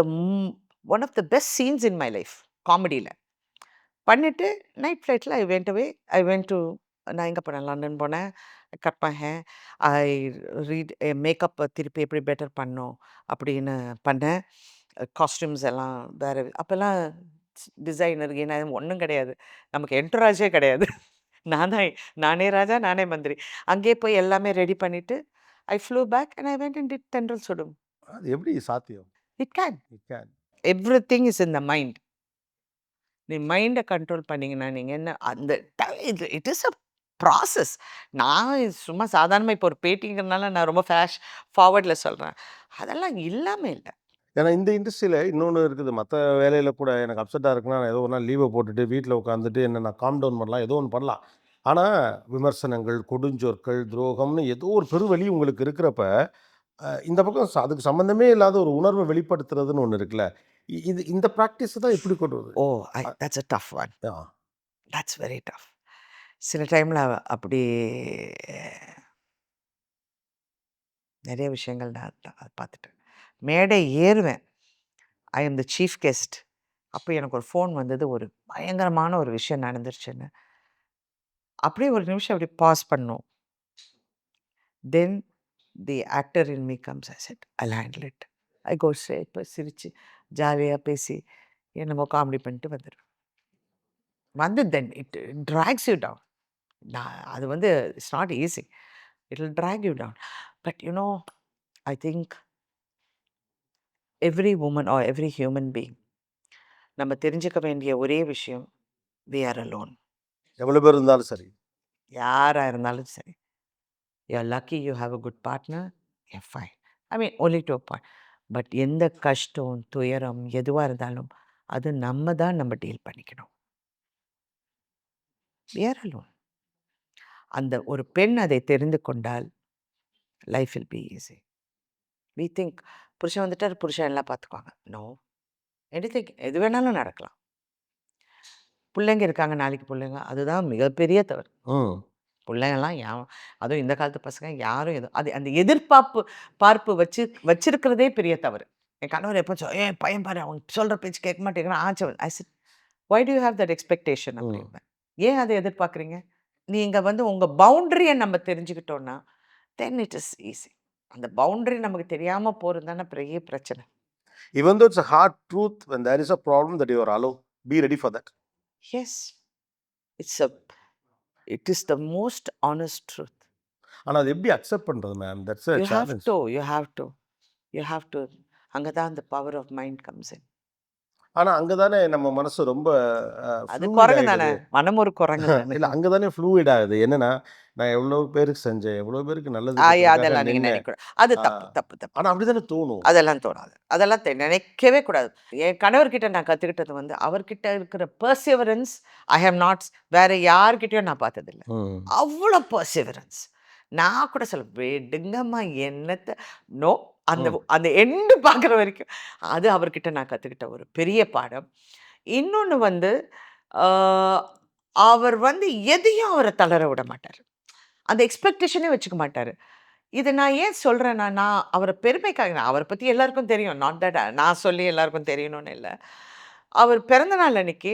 one of the best scenes in my life காமெடியில் பண்ணிவிட்டு நைட் ஃப்ளைட்டில் ஐ வென்ட் டு நான் எங்கே போனேன், லண்டன் போனேன். Cut my hair, I read makeup திருப்பி எப்படி பெட்டர் பண்ணோம் அப்படின்னு பண்ணேன். காஸ்டியூம்ஸ் எல்லாம் வேறு அப்போல்லாம் டிசைனர் ஏன்னா ஒன்றும் கிடையாது, நமக்கு என்ட்ராஜே கிடையாது. நானே ராஜா நானே மந்திரி. அங்கேயே போய் எல்லாமே ரெடி பண்ணிவிட்டு I flew back and I went and did Thendral Sudum. அது எப்படி சாத்தியம்? It can. It can. Everything is in the mind. நீ மைண்டை கண்ட்ரோல் பண்ணிங்கன்னா நீங்கள் என்ன அந்த இட் இஸ் அ ப்ராசஸ். நான் சும்மா சாதாரணமாக இப்போ ஒரு பேட்டிங்கிறதுனால நான் ரொம்ப ஃபார்வர்டில் சொல்கிறேன். அதெல்லாம் இல்லாமல் இல்லை. ஏன்னா இந்த இண்டஸ்ட்ரியில் இன்னொன்று இருக்குது. மற்ற வேலையில் கூட எனக்கு அப்செட்டாக இருக்குன்னா நான் ஏதோ ஒரு நாள் லீவை போட்டுட்டு வீட்டில் உட்காந்துட்டு என்ன நான் காம் டவுன் பண்ணலாம், ஏதோ ஒன்று பண்ணலாம். ஆனால் விமர்சனங்கள், கொடுஞ்சொற்கள், துரோகம்னு ஏதோ ஒரு பெருவழி உங்களுக்கு இருக்கிறப்ப இந்த பக்கம் அதுக்கு சம்மந்தமே இல்லாத ஒரு உணர்வை வெளிப்படுத்துறதுன்னு ஒன்று இருக்குல்ல, இது இந்த ப்ராக்டிஸ் தான் எப்படி கொண்டு வருது? Oh that's a tough one. Ah. That's very tough. சில டைமில் அப்படி நிறைய விஷயங்கள் நான் பார்த்துட்டேன். மேடை ஏறுவேன், I am the chief guest. அப்போ எனக்கு ஒரு ஃபோன் வந்தது, ஒரு பயங்கரமான ஒரு விஷயம் நடந்துருச்சுன்னு. அப்படியே ஒரு நிமிஷம் அப்படி பாஸ் பண்ணோம். Then the actor in me comes, I said I handle it. I go straight, இப்போ சிரித்து ஜாலியாக பேசி என்னமோ காமெடி பண்ணிட்டு வந்துடுவேன். வந்து then it drags you down. அது வந்து it's not easy, it will drag you down. But you know I think every woman or every human being, நம்ம தெரிஞ்சுக்க வேண்டிய ஒரே விஷயம், we are alone. எவ்வளோ பேர் இருந்தாலும் சரி. யாராக இருந்தாலும் சரி, you are lucky you have a good partner, you fine. I mean only to a point. But எந்த கஷ்டம், துயரம் எதுவாக இருந்தாலும் அது நம்ம டீல் பண்ணிக்கணும். we are alone. அந்த ஒரு பெண் அதை தெரிந்து கொண்டால் life will be easy. we think புருஷன் வந்துட்டார், புருஷன் எல்லாம் பார்த்துக்குவாங்க. நோ, எனிதிங் எது வேணாலும் நடக்கலாம். பிள்ளைங்க இருக்காங்க, நாளைக்கு பிள்ளைங்க, அதுதான் மிகப்பெரிய தவறு. ம். பிள்ளைங்கள்லாம் அதுவும் இந்த காலத்து பசங்க யாரும் அந்த பார்ப்பு வச்சிருக்கிறதே பெரிய தவறு. என் கணவர் எப்போ ஏன் பையன் பாரு அவன் சொல்கிற பேச்சு கேட்க மாட்டேங்கிறான், ஐ set why do you have that expectation அப்படின்பேன். ஏன் அதை எதிர்பார்க்குறீங்க? நீங்கள் வந்து உங்கள் பவுண்டரியை நம்ம தெரிஞ்சுக்கிட்டோன்னா தென் இட் இஸ் ஈஸி. அந்த பவுண்டரி நமக்கு தெரியாமல் போகிறது தானே பெரிய பிரச்சனை. Even though it's a hard truth, when there is a problem that you are allowed, be ready for that. Yes, it is the most honest truth. ஆனால் அது எப்படி அக்செப்ட் பண்ணுறது ma'am? That's a You have challenge. you have to. அங்கே தான் the power of mind comes in. ஆனால் அங்கே தானே நம்ம மனசு ரொம்ப அது fluid குரங்கு தானே, ஆயிடுது. மனம் ஒரு குரங்கு தானே. இல்லை, அங்கே தானே ஃப்ளூயிட் ஆகுது. என்னன்னா நான் எவ்வளோ பேருக்கு செஞ்சேன், எவ்வளோ பேருக்கு நல்லது அதெல்லாம் நீங்கள் நின்னேன். நினைக்கூடாது. அது தப்பு. ஆனால் அப்படி தானே தோணும். அதெல்லாம் தோணாது. அதெல்லாம் நினைக்கவே கூடாது. என் கணவர்கிட்ட நான் கற்றுக்கிட்டது வந்து அவர்கிட்ட இருக்கிற பர்சிவரன்ஸ் ஐ ஹவ் நாட் வேறு யார்கிட்டயும் நான் பார்த்ததில்லை. ம். அவ்வளோ பர்சிவரன்ஸ். நான் கூட சொல்ல விடுங்கம்மா என்னத்தை நோ, அந்த எண்டு பார்க்குற வரைக்கும் அது அவர்கிட்ட நான் கற்றுக்கிட்ட ஒரு பெரிய பாடம். இன்னொன்று வந்து அவர் வந்து எதையும் அவரை தளர விட மாட்டார். அந்த எக்ஸ்பெக்டேஷனே வச்சுக்க மாட்டார். இத நான் ஏன் சொல்றேன்னா, நான் அவர பெருமைக்காக அவர பத்தி எல்லாருக்கும் தெரியும். நாட் தட் நான் சொல்லி எல்லாருக்கும் தெரியணும்னு இல்ல. அவர் பிறந்த நாள் அன்னைக்கு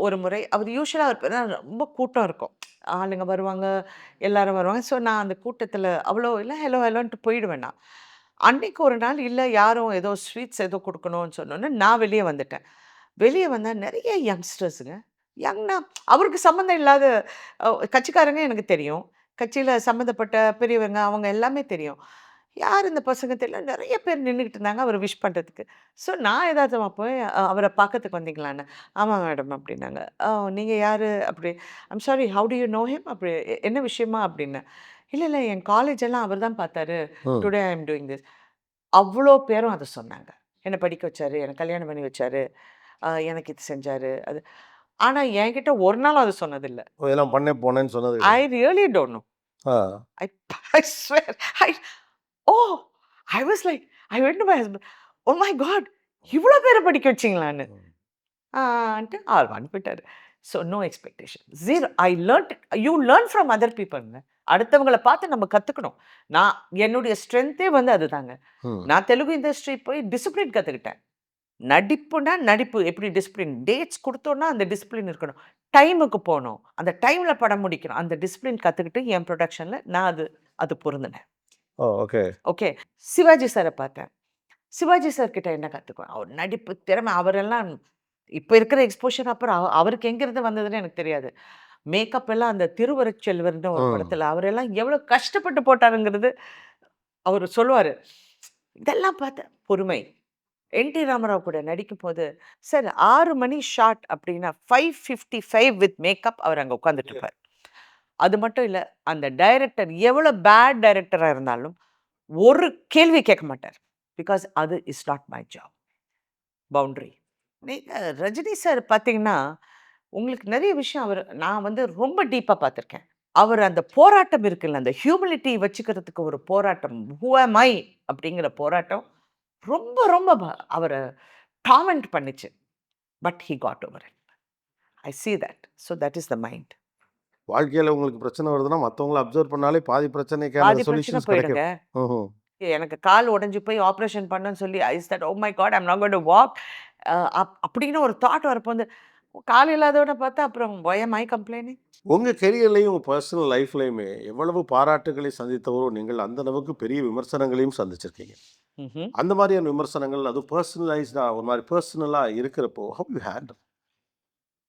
ஒரு முறை அவர் யூசுவலா அவர் பிறந்த நாள் ரொம்ப கூட்டம் இருக்கும். ஆளுங்க வருவாங்க, எல்லாரும் வருவாங்க. ஸோ நான் அந்த கூட்டத்தில அவ்வளோ இல்ல ஹலோ ஹலோன்ட்டு போயிடுவேன் நான். அன்னைக்கு ஒரு நாள் இல்ல யாரும் ஏதோ ஸ்வீட்ஸ் ஏதோ குடுக்கணும்னு சொன்னோனே, நான் வெளிய வந்துட்டேன். வெளிய வந்தா நெறைய யங்ஸ்டர்ஸுங்க. யங்னா அவருக்கு சம்மந்தம் இல்லாத கட்சிக்காரங்க எனக்கு தெரியும். கட்சியில சம்மந்தப்பட்ட பெரியவங்க அவங்க எல்லாமே தெரியும். யார் இந்த பசங்க தெரியல. நெறைய பேர் நின்னுகிட்டு இருந்தாங்க அவர விஷ் பண்றதுக்கு. ஸோ நான் எதார்த்தமா போய் அவர பார்க்கறதுக்கு வந்தீங்களான்னு. ஆமா மேடம் அப்டின்னாங்க. நீங்க யாரு? அப்டி I'm sorry how do you know him? அப்டி என்ன விஷயமா? அப்டின்னேன். இல்ல, இல்ல என் காலேஜ் எல்லாம் அவர் தான் பார்த்தாரு. Hmm. Today I am doing this. அவ்ளோ பேரும் அத சொன்னாங்க. என்ன படிக்க வச்சாரு, எனக்கு கல்யாணம் பண்ணி வச்சாரு, எனக்கு இது செஞ்சாரு. அது ஆனா என்கிட்ட ஒரு நாளும் அத சொன்னதில்ல. ஓ, இதெல்லாம் பண்ணே போனேன்னு சொன்னது ஐ கிடையாது. Really don't know. Ah. I I swear. I oh! I was like, I went to my husband. Oh my God! இவ்ளோ பேர படிக்க வச்சீங்களான்னு. ம். ன்ட்டு அவர் அனுப்பிட்டாரு. So no expectation. 0 I learned you learn from other பீப்பிள்ங்க. அடுத்தவங்கள பார்த்து நம்ம கத்துக்கணும். நான் என்னுடைய ஸ்ட்ரென்த்தே வந்து அதுதாங்க. ம். நான் தெலுங்கு இண்டஸ்ட்ரி போய் டிசிப்ளின் கத்துக்கிட்டேன். நடிப்புனா நடிப்பு. எப்படி டிசிப்ளின். டேட்ஸ் குடுத்தோம்னா அந்த டிசிப்ளின் இருக்கணும். டைமுக்கு போணும். அந்த டைம்ல படம் முடிக்கணும். அந்த டிசிப்ளின் கத்துக்கிட்டு என் புரொடக்ஷன்ல நான் அது பொருந்துனேன். ஓ, ஓகே. ஓகே. சிவாஜி சார பார்த்தேன். சிவாஜி சார் கிட்ட என்ன கத்துக்குவேன்? அவர் நடிப்பு திறமை அவரெல்லாம் இப்ப இருக்கிற எக்ஸ்போஷர் அப்புறம் அவருக்கு எங்கிருந்து வந்ததுன்னு எனக்கு தெரியாது. மேக்கப் எல்லாம் அந்த திருவருட்செல்வர்ன்னு ஒரு ம். படத்துல அவரெல்லாம் எவ்வளோ கஷ்டப்பட்டு போட்டாருங்கிறது அவரு சொல்லுவாரு. இதெல்லாம் பார்த்தேன். பொறுமை. என்.டி. ராமராவ் கூட நடிக்கும்போது, சார் 6 மணி ஷாட் அப்படின்னா 5:55 வித் மேக்கப் அவர் அங்க உட்கார்ந்துட்டு இருப்பார். அது மட்டும் இல்ல, அந்த டைரக்டர் எவ்வளோ பேட் டைரக்டரா இருந்தாலும், ஒரு கேள்வி கேட்க மாட்டார். பிகாஸ் அது is not my job. Boundary. நீங்க ரஜினி சார் பார்த்தீங்கன்னா, உங்களுக்கு நெறைய விஷயம் நான் வந்து ரொம்ப டீப்பா பார்த்துருக்கேன். அவர் அந்த போராட்டம் இருக்குல்ல, அந்த ஹியூமிலிட்டி வச்சுக்கிறதுக்கு ஒரு போராட்டம். ஹூ ஆம் ஐ? அப்படிங்கிற போராட்டம் ரொம்ப ரொம்ப அவர டார்மெண்ட் பண்ணுச்சு. But he got over it. I see that. So that is the mind. வாழ்க்கையில உங்களுக்கு பிரச்சனை வருதுன்னா, மத்தவங்கள அப்சர்வ் பண்ணாலே பாதி பிரச்சனைக்கான பாதி பிரச்சனை சொல்யூஷன்ஸ் போயிடுங்க. கிடைக்கும். ம்ஹ்ம். எனக்கு கால் உடைஞ்சு போய் ஆப்ரேஷன் பண்ணணும்னு சொல்லி I said oh my God I am not going to walk அப்படின்னு ஒரு தாட் வரப்போ வந்து கால் இல்லாதவன பார்த்தா அப்புறம் ஒய் ஆம் ஐ கம்ப்ளைனிங்? உங்க கெரியர்லயும், உங்க பெர்சனல் லைஃப்லயுமே எவ்வளவு பாராட்டுகளை சந்தித்தவரோ, நீங்கள் அந்த அளவுக்கு பெரிய விமர்சனங்களையும் சந்திச்சிருக்கீங்க. ம்ஹ்ம். அந்த மாதிரியான விமர்சனங்கள் அதுவும் பெர்சனலைஸ்டா ஒரு மாரி பெர்சனலா இருக்கிறப்போ, how you handle?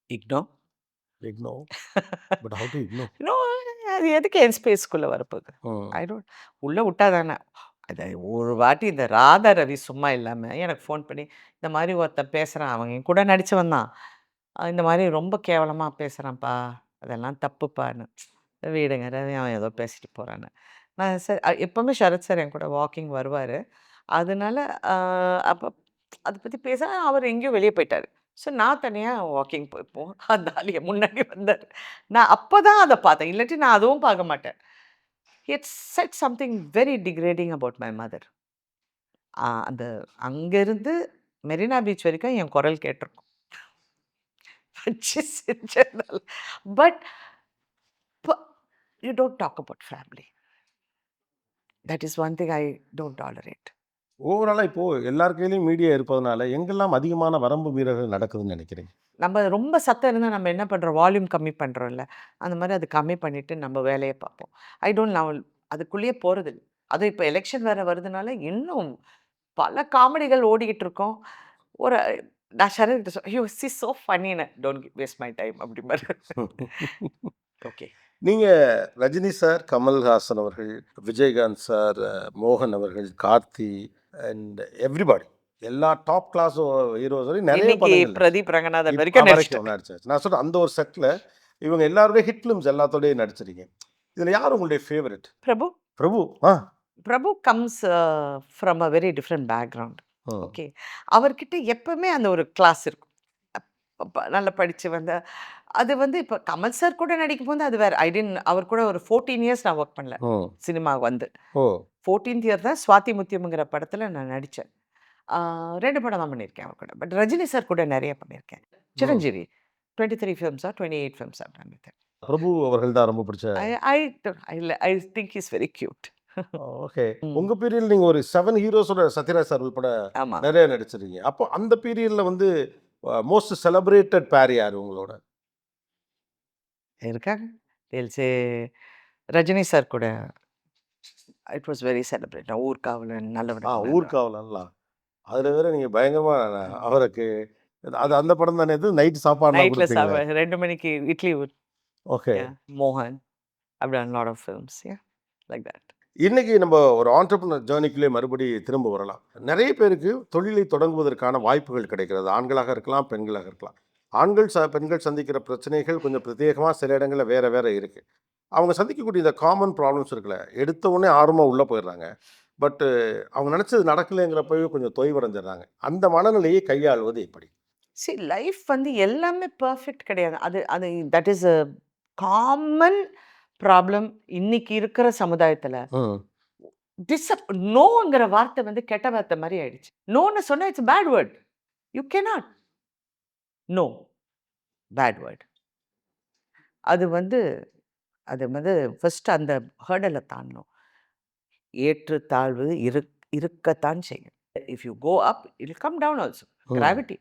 Ignore. Ignore. But how to ignore? No அது எதுக்கு என் ஸ்பேஸ்க்குள்ள வரப்போகுது? ம். ஐ டோன்ட் உள்ள விட்டா தானே. அத ஒரு வாட்டி இந்த ராதா ரவி சும்மா இல்லாம எனக்கு ஃபோன் பண்ணி, இந்த மாரி ஒருத்தன் பேசுறான். அவன் என் கூட நடிச்சவன் தான். இந்த மாரி ரொம்ப கேவலமா பேசுறான்ப்பா. அதெல்லாம் தப்புப்பான்னு. விடுங்க ரவி அவன் ஏதோ பேசிட்டு போறான்னு. நான் சார் எப்பவுமே சரத் சார் என் கூட வாக்கிங் வருவாரு. அதனால அ அப்ப அத பத்தி பேச அவர் எங்கேயோ வெளிய போயிட்டாரு. ஸோ நான் தனியா வாக்கிங் போய்ப்போம். அந்த ஆளு என் முன்னாடி வந்தாரு. நான் அப்பதான் அத பார்த்தேன். இல்லாட்டி நான் அதுவும் பார்க்க மாட்டேன். He had set something very degrading about my mother. அந்த அங்கருந்து மெரினா பீச் வரைக்கும் என் குரல் கேட்டிருக்கும். வச்சு செஞ்சதுனால. பட் ப you don't talk about family. That is one thing I don't tolerate. ஓவராலா இப்போ எல்லார் கையிலயும் மீடியா இருப்பதனால, எங்கெல்லாம் அதிகமான வரம்பு மீறல்கள் நடக்குதுன்னு நெனைக்கிறீங்க? நம்ம ரொம்ப சத்தம் இருந்தா நம்ம என்ன பண்றோம்? வால்யூம் கம்மி பண்றோம்ல. அந்த மாரி அத கம்மி பண்ணிட்டு நம்ம வேலைய பார்ப்போம். ஐ டோன்ட் நான் அதுக்குள்ளேயே போறதில்ல. அதுவும் இப்ப எலக்ஷன் வேற வருதுனால இன்னும் பல காமெடிகள் ஓடிக்கிட்டு இருக்கும். ஒரு நான் ஷரத் கிட்ட "யூ சி சோ ஃபன்னின்னு டோன்ட் வேஸ்ட் மை டைம்" அப்படிம்பாரு. ஓகே. நீங்க ரஜினி சார், கமல்ஹாசன் அவர்கள், விஜயகாந்த் சார், மோகன் அவர்கள், கார்த்தி அண்ட் எவ்ரிபாடி எல்லா டாப் கிளாஸ் ஹீரோஸ் வரையும் நெறைய இன்னைக்கு படங்கள் பிரதீப் ரங்கநாதன் இப்ப வரைக்கும் வரைக்கும் நடிச்சுட்டேன். நடிச்சாச்சு. நான் சொல்றேன் அந்த ஒரு செட்ல இவங்க எல்லாருடைய ஹிட் ஃபிலிம்ஸ் எல்லாத்தோடயும் நடிச்சிருக்கீங்க. இதுல யார் உங்களுடைய favourite? Prabhu Prabhu. Ah. Prabhu comes from a very different background. Hmm. Okay. அவர்கிட்ட எப்பவுமே அந்த ஒரு கிளாஸ் இருக்கும். நல்லா படிச்சு வந்த அது வந்து இப்ப கமல் சார் கூட நடிக்கும்போது அது வேற. அவர் கூட ஒரு 14 இயர்ஸ் நான் வொர்க் பண்ணல. ம். சினிமா வந்து. ஓ. 14த் இயர் தான் சுவாதி முத்தியம்ங்கிற படத்துல நான் நடிச்சேன். 2 படம் தான் பண்ணியிருக்கேன் அவர் கூட. பட் ரஜினி சார் கூட நெறைய பண்ணியிருக்கேன். ம். Chiranjeevi 23 ஃபிலிம்ஸா 28 films I've done with him. பிரபு அவர்கள் தான் ரொம்ப பிடிச்ச. I I don't I I think he's very cute. Okay. ம். உங்க பீரியட்ல நீங்க ஒரு 7 ஹீரோஸோட சத்யராஜ் சார் உள்பட ஆமா. நெறைய நடிச்சிருக்கீங்க. அப்போ அந்த பீரியட்ல வந்து மோஸ்ட் செலிப்ரேட்டட் பேர் யாரு உங்களோட? இருக்காங்க. they'll say ரஜினி சார் கூட இட் வாஸ் வெரி செலிப்ரேட். ஊர்காவலன், நல்லவனுக்கு நல்லவன். ஊர்காவலன்லாம். அதுல வேற நீங்க பயங்கரமா அவருக்கு அது அந்த படம் தானே இது? நைட் சாப்பாடுலாம் நைட்ல குடுப்பீங்களே. 2 மணிக்கு இட்லி ஓகே. மோகன். I've done a lot of films. Yeah, like that. இன்னைக்கு நம்ம ஒரு ஆண்டர்பிரினர் ஜேர்னிக்குள்ளே மறுபடி திரும்ப வரலாம். நிறைய பேருக்கு தொழிலை தொடங்குவதற்கான வாய்ப்புகள் கிடைக்கிறது. ஆண்களாக இருக்கலாம், பெண்களாக இருக்கலாம். ஆண்கள் பெண்கள் சந்திக்கிற பிரச்சனைகள் கொஞ்சம் பிரத்யேகமா சில இடங்கள்ல வேற வேற இருக்கு. அவங்க சந்திக்கக்கூடிய இந்த காமன் ப்ராப்ளம்ஸ் இருக்குல்ல, எடுத்த உடனே ஆர்வமா உள்ள போயிடுறாங்க. பட் அவங்க நினைச்சது நடக்கலைங்கிறப்பவே கொஞ்சம் தொய்வடைஞ்சிடுறாங்க. அந்த மனநிலையை கையாள்வது எப்படி? See, லைஃப் வந்து எல்லாமே பெர்ஃபெக்ட் கிடையாது. அது அது that is a common problem இன்னைக்கு இருக்கிற சமுதாயத்துல. ம். நோங்கிற வார்த்தை வந்து கெட்ட வார்த்தை மாதிரி ஆயிடுச்சு. நோன்னு சொன்னா it's bad word. You cannot. No. Bad word. அது வந்து அது வந்து ஃபர்ஸ்ட் அந்த ஹர்டல தாண்டணும். ஏற்று தாழ்வு இருக்கத்தான் செய்யும். If you go up it will come down also. Hmm. Gravity.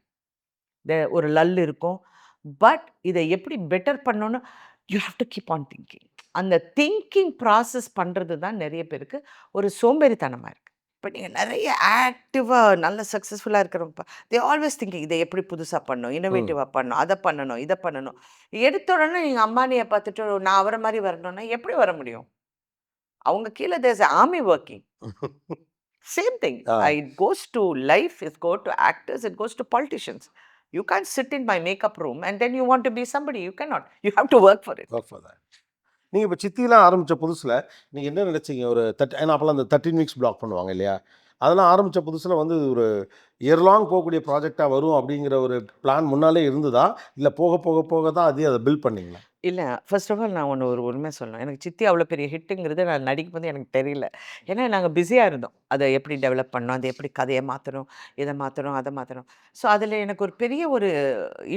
ஒரு லல் இருக்கும். பட் இதை எப்படி பெட்டர் பண்ணணும்னு you have to keep on thinking. அந்த திங்கிங் ப்ராசஸ் பண்ணுறது தான் நிறைய பேருக்கு ஒரு சோம்பேறித்தனமாக இருக்குது. இப்போ நீங்கள் நிறைய ஆக்டிவாக நல்ல சக்ஸஸ்ஃபுல்லாக இருக்கிறவங்க தே ஆல்வேஸ் திங்கிங் இதை எப்படி புதுசாக பண்ணணும், இன்னோவேட்டிவாக பண்ணணும், அதை பண்ணணும், இதை பண்ணணும். எடுத்த உடனே நீங்கள் அம்பானியை பார்த்துட்டு நான் அவரை மாதிரி வரணும்னா எப்படி வர முடியும்? அவங்க கீழே there's army working. Same thing. Ah. It goes to life, it goes to actors, it goes to politicians. You can't sit in my makeup room and then you want to be somebody. You cannot. You have to work for it. Work for that. நீங்க இப்போ சித்திலாம் ஆரம்பிச்ச புதுசுல நீங்க என்ன நினைச்சீங்க? ஒரு ஏன்னா அப்போலாம் அந்த 13 வீக்ஸ் பிளாக் பண்ணுவாங்க இல்லையா? அதெல்லாம் ஆரம்பிச்ச புதுசுல வந்து ஒரு இயர் லாங் போகக்கூடிய ப்ராஜெக்டா வரும் அப்படிங்கிற ஒரு பிளான் முன்னாலே இருந்ததா? இல்ல போக போக போக தான் அதை பில்ட் பண்ணீங்களா? இல்லை, ஃபர்ஸ்ட் ஆஃப் ஆல் நான் ஒரு உண்மை சொல்லணும். எனக்கு சித்தி அவ்வளோ பெரிய ஹிட்டுங்கிறது நான் நடிக்கும்போது எனக்கு தெரியல. ஏன்னா நாங்கள் பிஸியாக இருந்தோம். அதை எப்படி டெவலப் பண்ணணும், அதை எப்படி கதையை மாற்றணும், இதை மாற்றணும், அதை மாற்றணும். ஸோ அதில் எனக்கு ஒரு பெரிய ஒரு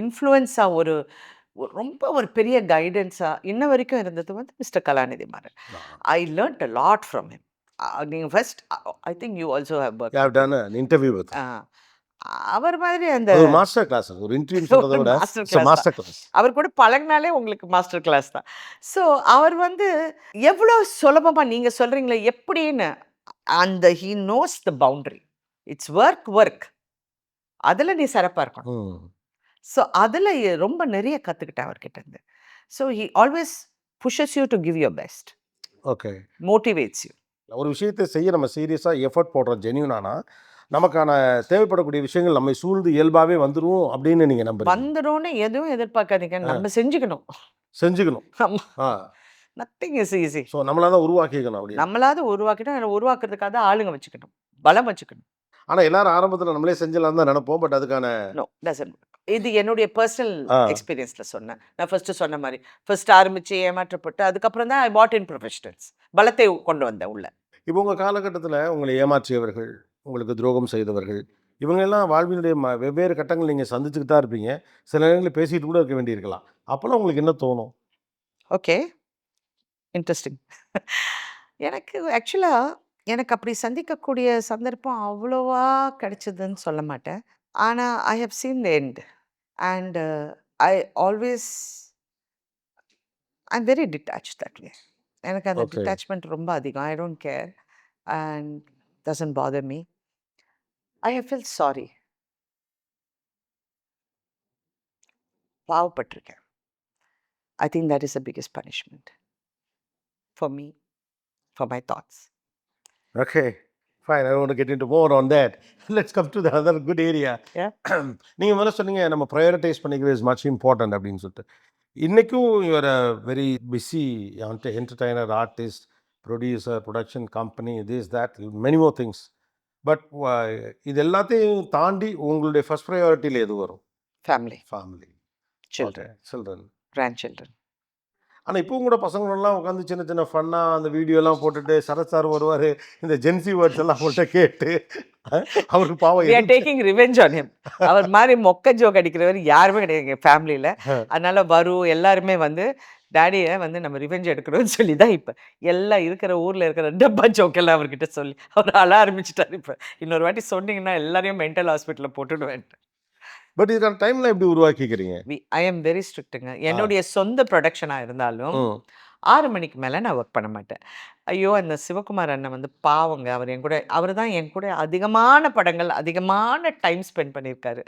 இன்ஃப்ளூயன்ஸாக ரொம்ப ஒரு பெரிய கைடன்ஸாக இன்ன வரைக்கும் இருந்தது வந்து mister Kalanithi Maran. I learned a lot from him. நீங்கள் first I think you also have You have done an interview with him. அவர் மாதிரி அந்த அது ஒரு மாஸ்டர் கிளாஸ். ஒரு இன்டர்வியூ சொல்றதை விட மாஸ்டர் கிளாஸ் மாஸ்டர் கிளாஸ். அவர் கூட பழகினாலே உங்களுக்கு மாஸ்டர் கிளாஸ் தான். ஸோ அவர் வந்து எவ்வளோ சுலபமாக நீங்கள் சொல்கிறீங்களே எப்படின்னு அந்த he knows the boundary. It's work அதில் நீ சிறப்பாக இருக்கணும். ம். ஸோ அதில் ரொம்ப நிறைய கற்றுக்கிட்டேன் அவர்கிட்ட இருந்து. So he always புஷஸ் you to give your best, okay. Motivates you. ஒரு விஷயத்தை செய்ய நம்ம சீரியஸாக எஃபர்ட் போடுறோம் ஜென்யூனானா நமக்கான தேவைப்படக்கூடிய விஷயங்கள் நம்மை சூழ்ந்து இயல்பாகவே வந்துடும் அப்படின்னு நீங்கள் நம்புறீங்க? வந்துடோன்னு எதுவும் எதிர்பார்க்காதீங்க, நம்ம செஞ்சுக்கணும். செஞ்சுக்கணும். ஆ. Nothing is easy. ஸோ நம்மளா தான் உருவாக்கிக்கணும் அப்படி. நம்மளாவது உருவாக்கிட்டோம், உருவாக்குறதுக்காக ஆளுங்க வச்சுக்கணும், பலம் வச்சுக்கணும். ஆனால் எல்லாரும் ஆரம்பத்தில் நம்மளே செஞ்சலாம் தான் நினைப்போம். பட் அதுக்கான நோ டசன்ட். இது என்னுடைய பர்சனல் ஆ. எக்ஸ்பீரியன்ஸில் சொன்னேன். நான் ஃபர்ஸ்ட் சொன்ன மாதிரி ஃபர்ஸ்ட் ஆரம்பித்து ஏமாற்றப்பட்டு அதுக்கப்புறம் தான் ஐ பாட் இன் ப்ரொஃபஷனல்ஸ். பலத்தை கொண்டு வந்தேன் உள்ள. இப்போ உங்கள் காலகட்டத்தில் உங்களை ஏமாற்றியவர்கள், உங்களுக்கு துரோகம் செய்தவர்கள், இவங்களெல்லாம் வாழ்வினுடைய வெவ்வேறு கட்டங்கள் நீங்கள் சந்திச்சுக்கிட்டு தான் இருப்பீங்க. சில நேரங்களில் பேசிட்டு கூட இருக்க வேண்டியிருக்கலாம். அப்போல்லாம் உங்களுக்கு என்ன தோணும்? Okay, interesting. எனக்கு ஆக்சுவலாக எனக்கு அப்படி சந்திக்கக்கூடிய சந்தர்ப்பம் அவ்வளோவா கிடைச்சதுன்னு சொல்ல மாட்டேன். ஆனால் I have seen the end and I always I am very detach that way. எனக்கு அந்த ஓகே. டிட்டாச்மெண்ட் ரொம்ப அதிகம். I don't care and doesn't bother me. I have feel sorry. பாவப்பட்டிருக்கேன். I think that is the biggest punishment for me, for my thoughts. Okay, fine. I don't want to get into more on that. Let's come to the other good area. Yeah. நீங்கள் முதல்ல சொன்னீங்க நம்ம prioritise பண்ணிக்கிறது is much important அப்படின்னு சொல்லிட்டு. இன்றைக்கும் you're a very busy entertainer, artist, producer, production company, this that many more things. But இது எல்லாத்தையும் தாண்டி உங்களுடைய ஃபர்ஸ்ட் ப்ரையாரிட்டியில் எது வரும்? Family, family, children, children. Grandchildren. ஆனால் இப்போவும் கூட பசங்களெல்லாம் உட்காந்து சின்ன சின்ன ஃபன்னாக அந்த வீடியோலாம் போட்டுட்டு சரத் சார் வருவார், இந்த ஜென்சி வேர்ட்ஸ் எல்லாம் அவங்கள்ட்ட கேட்டு அவருக்கு பாவம் We are taking revenge on him. அவர் மாதிரி மொக்க ஜோக் அடிக்கிறவர் யாருமே கிடையாது எங்கள் ஃபேமிலியில். அதனால எல்லாருமே வந்து டாடியை வந்து நம்ம ரிவெஞ்ச் எடுக்கணும்னு சொல்லி தான் இப்போ எல்லாம் இருக்கிற ஊரில் இருக்கிற டப்பா ஜோக்கெல்லாம் அவர்கிட்ட சொல்லி அவர் அழ ஆரம்பிச்சிட்டார். இப்போ இன்னொரு வாட்டி சொன்னீங்கன்னா எல்லாரையும் மென்டல் ஹாஸ்பிட்டலில் போட்டுடுவேன். பட் இதுக்கான டைம்ல எப்படி உருவாக்கிக்கிறீங்க? ஐ எம் வெரி ஸ்ட்ரிக்ட்டுங்க. என்னுடைய சொந்த ப்ரொடக்ஷனாக இருந்தாலும் ம். 6 மணிக்கு மேலே நான் ஒர்க் பண்ண மாட்டேன். ஐயோ! அந்த சிவகுமார் அண்ணன் வந்து பாவங்க. அவர் தான் என் கூட அதிகமான படங்கள், அதிகமான டைம் ஸ்பெண்ட் பண்ணியிருக்காரு.